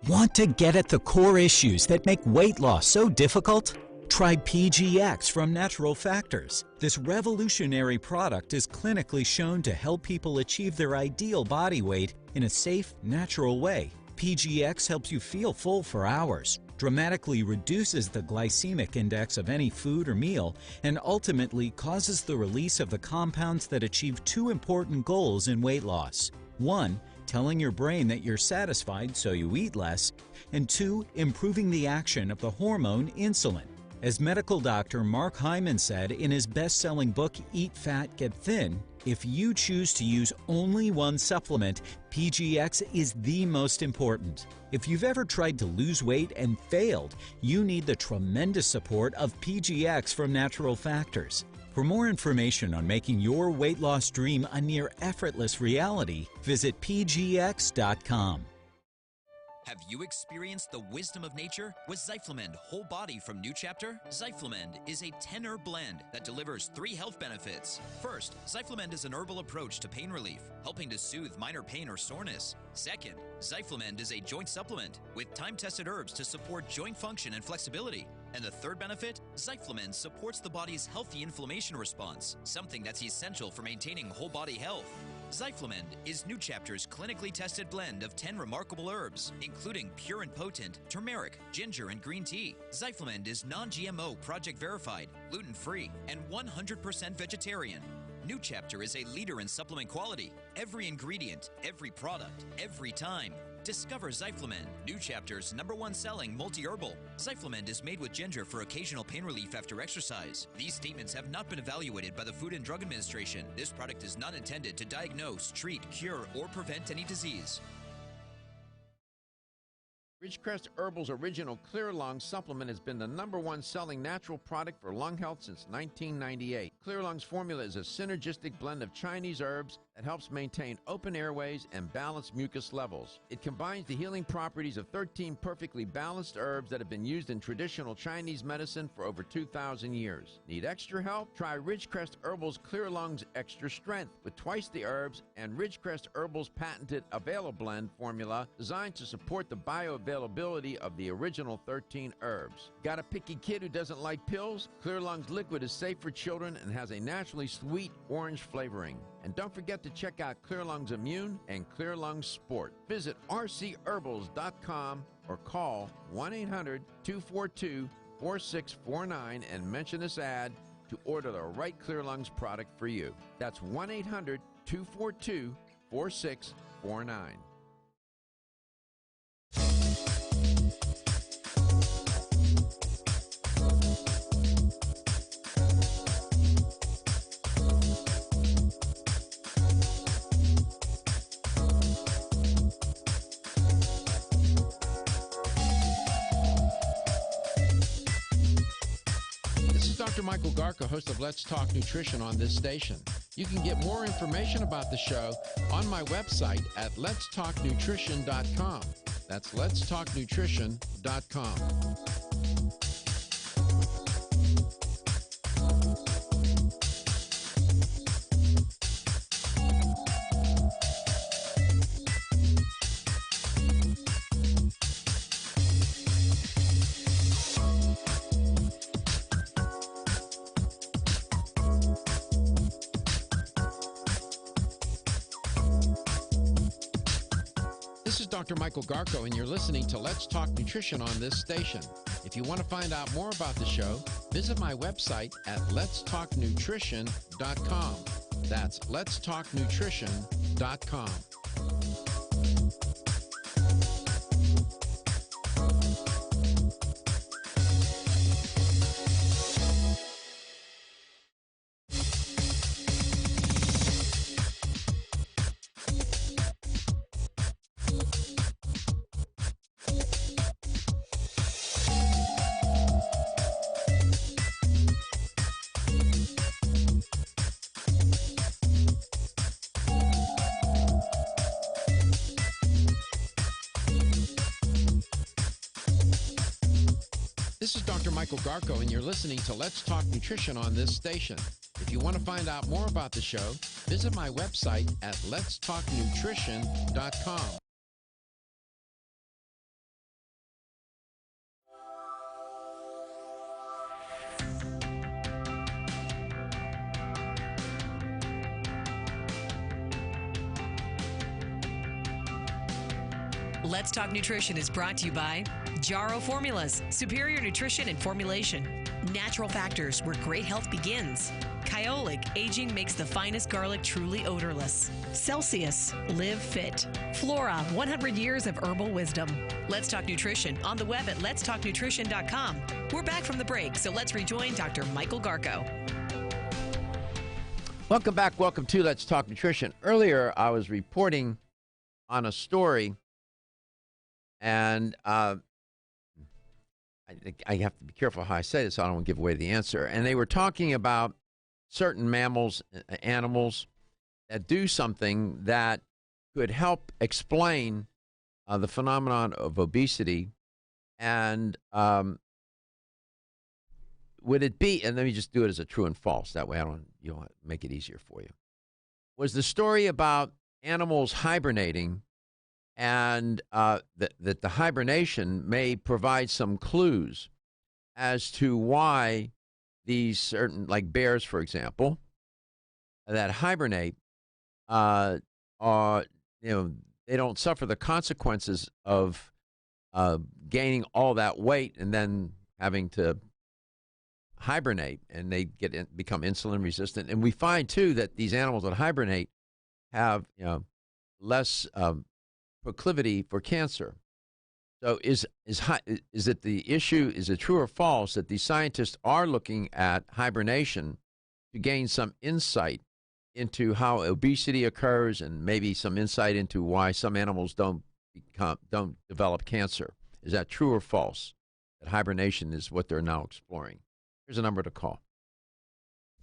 Want to get at the core issues that make weight loss so difficult? Try PGX from Natural Factors. This revolutionary product is clinically shown to help people achieve their ideal body weight in a safe, natural way. PGX helps you feel full for hours, dramatically reduces the glycemic index of any food or meal, and ultimately causes the release of the compounds that achieve two important goals in weight loss. 1, telling your brain that you're satisfied so you eat less, and 2, improving the action of the hormone insulin. As medical doctor Mark Hyman said in his best-selling book, Eat Fat, Get Thin, if you choose to use only one supplement, PGX is the most important. If you've ever tried to lose weight and failed, you need the tremendous support of PGX from Natural Factors. For more information on making your weight loss dream a near effortless reality, visit pgx.com. Have you experienced the wisdom of nature with Zyflamend Whole Body from New Chapter? Zyflamend is a 10-herb blend that delivers 3 health benefits. First, Zyflamend is an herbal approach to pain relief, helping to soothe minor pain or soreness. Second, Zyflamend is a joint supplement with time-tested herbs to support joint function and flexibility. And the third benefit, Zyflamend supports the body's healthy inflammation response, something that's essential for maintaining whole body health. Zyflamend is New Chapter's clinically tested blend of 10 remarkable herbs, including pure and potent turmeric, ginger, and green tea. Zyflamend is non-GMO, project verified, gluten-free, and 100% vegetarian. New Chapter is a leader in supplement quality. Every ingredient, every product, every time. Discover Zyflamend, New Chapter's #1 selling multi-herbal. Zyflamend is made with ginger for occasional pain relief after exercise. These statements have not been evaluated by the Food and Drug Administration. This product is not intended to diagnose, treat, cure, or prevent any disease. Ridgecrest Herbal's original Clear Lung supplement has been the #1 selling natural product for lung health since 1998. Clear Lung's formula is a synergistic blend of Chinese herbs that helps maintain open airways and balance mucus levels. It combines the healing properties of 13 perfectly balanced herbs that have been used in traditional Chinese medicine for over 2,000 years. Need extra help? Try Ridgecrest Herbal's Clear Lung's Extra Strength with twice the herbs and Ridgecrest Herbal's patented Avail Blend formula designed to support the bioavailability of the original 13 herbs. Got a picky kid who doesn't like pills? Clear Lung's liquid is safe for children and has a naturally sweet orange flavoring. And don't forget to check out Clear Lungs Immune and Clear Lungs Sport. Visit rcherbals.com or call 1-800-242-4649 and mention this ad to order the right Clear Lungs product for you. That's 1-800-242-4649. Dr. Michael Garko, host of Let's Talk Nutrition on this station. You can get more information about the show on my website at letstalknutrition.com. That's letstalknutrition.com. This is Dr. Michael Garko, and you're listening to Let's Talk Nutrition on this station. If you want to find out more about the show, visit my website at letstalknutrition.com. That's letstalknutrition.com. This is Dr. Michael Garko, and you're listening to Let's Talk Nutrition on this station. If you want to find out more about the show, visit my website at letstalknutrition.com. Let's Talk Nutrition is brought to you by Jarrow Formulas, superior nutrition and formulation. Natural Factors, where great health begins. Kyolic, aging makes the finest garlic truly odorless. Celsius, live fit. Flora, 100 years of herbal wisdom. Let's Talk Nutrition on the web at letstalknutrition.com. We're back from the break, so let's rejoin Dr. Michael Garko. Welcome back. Welcome to Let's Talk Nutrition. Earlier, I was reporting on a story, and I have to be careful how I say this so I don't give away the answer. And they were talking about certain mammals, animals that do something that could help explain the phenomenon of obesity. And would it be, and let me just do it as a true and false, that way you don't make it easier for you. Was the story about animals hibernating, and that the hibernation may provide some clues as to why these certain, like bears, for example, that hibernate, are, they don't suffer the consequences of gaining all that weight and then having to hibernate, and they become insulin resistant. And we find too that these animals that hibernate have less proclivity for cancer. So is it the issue, is it true or false that these scientists are looking at hibernation to gain some insight into how obesity occurs, and maybe some insight into why some animals don't develop cancer? Is that true or false, that hibernation is what they're now exploring? Here's a number to call.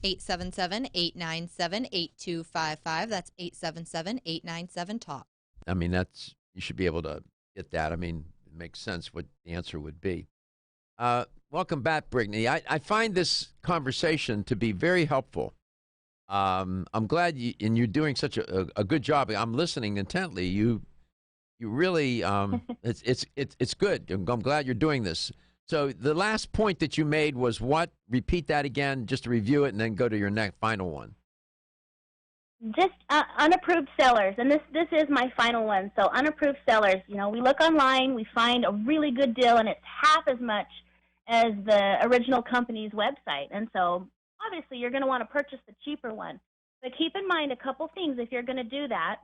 877-897-8255. That's 877-897-TALK. I mean, you should be able to get that. I mean, it makes sense what the answer would be. Welcome back, Brittany. I find this conversation to be very helpful. I'm glad you're doing such a good job. I'm listening intently. You really, it's good. I'm glad you're doing this. So the last point that you made was what? Repeat that again, just to review it, and then go to your next final one. Just unapproved sellers, and this is my final one. So unapproved sellers, we look online, we find a really good deal, and it's half as much as the original company's website. And so obviously you're going to want to purchase the cheaper one. But keep in mind a couple things if you're going to do that.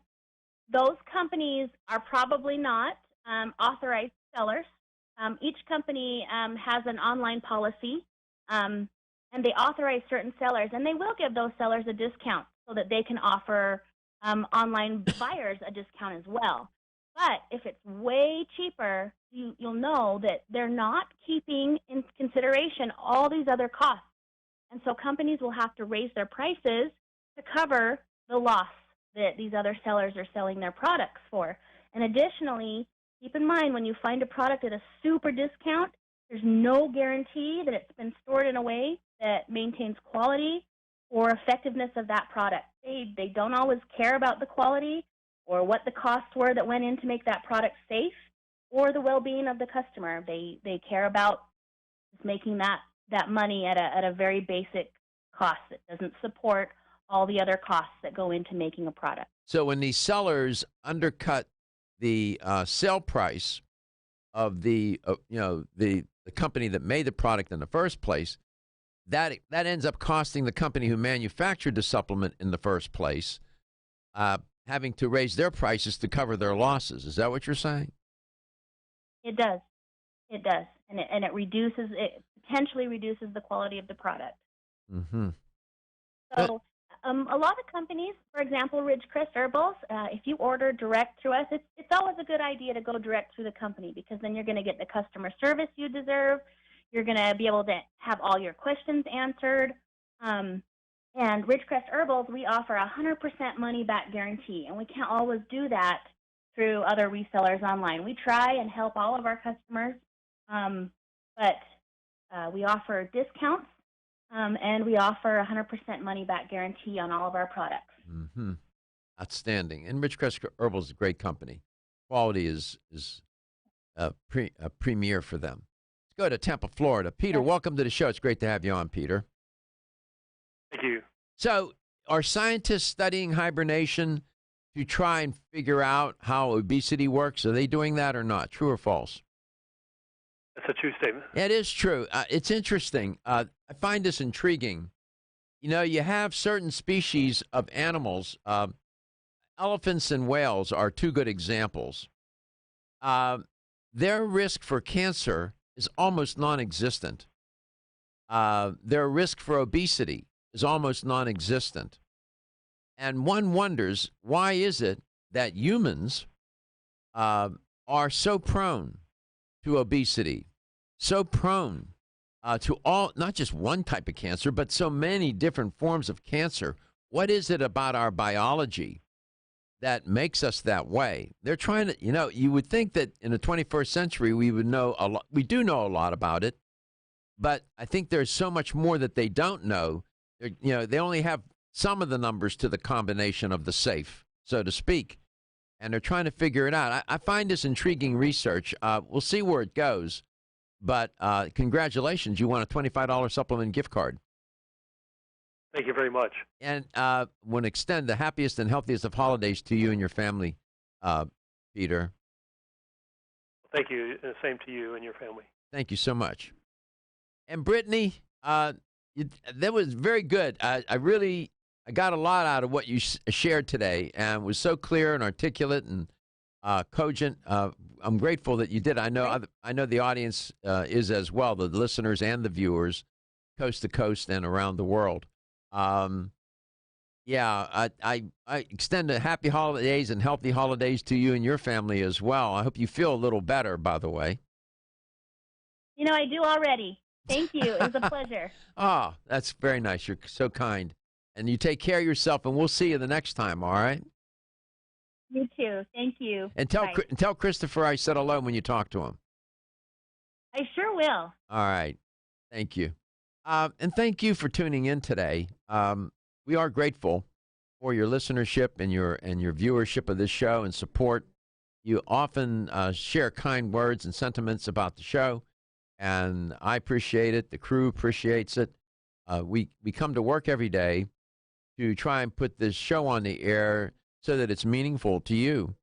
Those companies are probably not authorized sellers. Each company has an online policy, and they authorize certain sellers, and they will give those sellers a discount so that they can offer online buyers a discount as well. But if it's way cheaper, you'll know that they're not keeping in consideration all these other costs. And so companies will have to raise their prices to cover the loss that these other sellers are selling their products for. And additionally, keep in mind when you find a product at a super discount, there's no guarantee that it's been stored in a way that maintains quality or effectiveness of that product. They don't always care about the quality or what the costs were that went in to make that product safe or the well-being of the customer. They care about just making that money at a very basic cost that doesn't support all the other costs that go into making a product. So when these sellers undercut the sale price of the company that made the product in the first place, that ends up costing the company who manufactured the supplement in the first place, having to raise their prices to cover their losses. Is that what you're saying? It does. It does. And it potentially reduces the quality of the product. Mm-hmm. So a lot of companies, for example, Ridgecrest Herbals, if you order direct through us, it's always a good idea to go direct through the company because then you're going to get the customer service you deserve. You're going to be able to have all your questions answered. And Ridgecrest Herbals, we offer a 100% money-back guarantee, and we can't always do that through other resellers online. We try and help all of our customers, but we offer discounts, and we offer a 100% money-back guarantee on all of our products. Mm-hmm. Outstanding. And Ridgecrest Herbals is a great company. Quality is a premier for them. Let's go to Tampa, Florida. Peter, welcome to the show. It's great to have you on, Peter. Thank you. So are scientists studying hibernation to try and figure out how obesity works? Are they doing that or not? True or false? That's a true statement. It is true. It's interesting. I find this intriguing. You know, you have certain species of animals. Elephants and whales are two good examples. Their risk for cancer is almost non-existent. Their risk for obesity is almost non-existent. And one wonders, why is it that humans are so prone to obesity, so prone to all, not just one type of cancer, but so many different forms of cancer? What is it about our biology that makes us that way? They're trying to, you would think that in the 21st century we would know a lot. We do know a lot about it, but I think there's so much more that they don't know. They only have some of the numbers to the combination of the safe, so to speak, and they're trying to figure it out. I find this intriguing research. We'll see where it goes, but congratulations, you won a $25 supplement gift card. Thank you very much. And want to extend the happiest and healthiest of holidays to you and your family, Peter. Thank you. Same to you and your family. Thank you so much. And Brittany, that was very good. I got a lot out of what you shared today, and was so clear and articulate and cogent. I'm grateful that you did. I know the audience is as well, the listeners and the viewers, coast to coast and around the world. I extend a happy holidays and healthy holidays to you and your family as well. I hope you feel a little better, by the way. I do already. Thank you. It was a pleasure. Oh, that's very nice. You're so kind. And you take care of yourself, and we'll see you the next time, all right? You too. Thank you. And tell Christopher I said hello when you talk to him. I sure will. All right. Thank you. And thank you for tuning in today. We are grateful for your listenership and your viewership of this show and support. You often share kind words and sentiments about the show, and I appreciate it. The crew appreciates it. We come to work every day to try and put this show on the air so that it's meaningful to you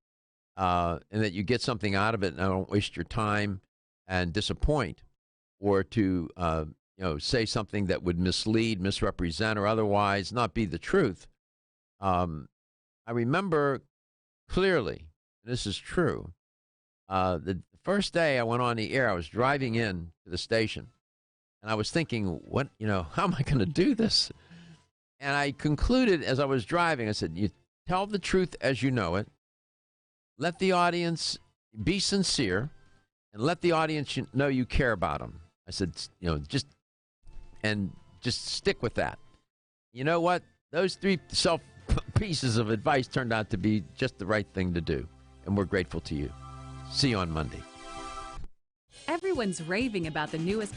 and that you get something out of it, and I don't waste your time and disappoint, or to say something that would mislead, misrepresent, or otherwise not be the truth. I remember clearly, this is true, the first day I went on the air, I was driving in to the station, and I was thinking, how am I going to do this? And I concluded as I was driving, I said, you tell the truth as you know it. Let the audience be sincere, and let the audience know you care about them. I said, and just stick with that. You know what? Those 3 pieces of advice turned out to be just the right thing to do, and we're grateful to you. See you on Monday. Everyone's raving about the newest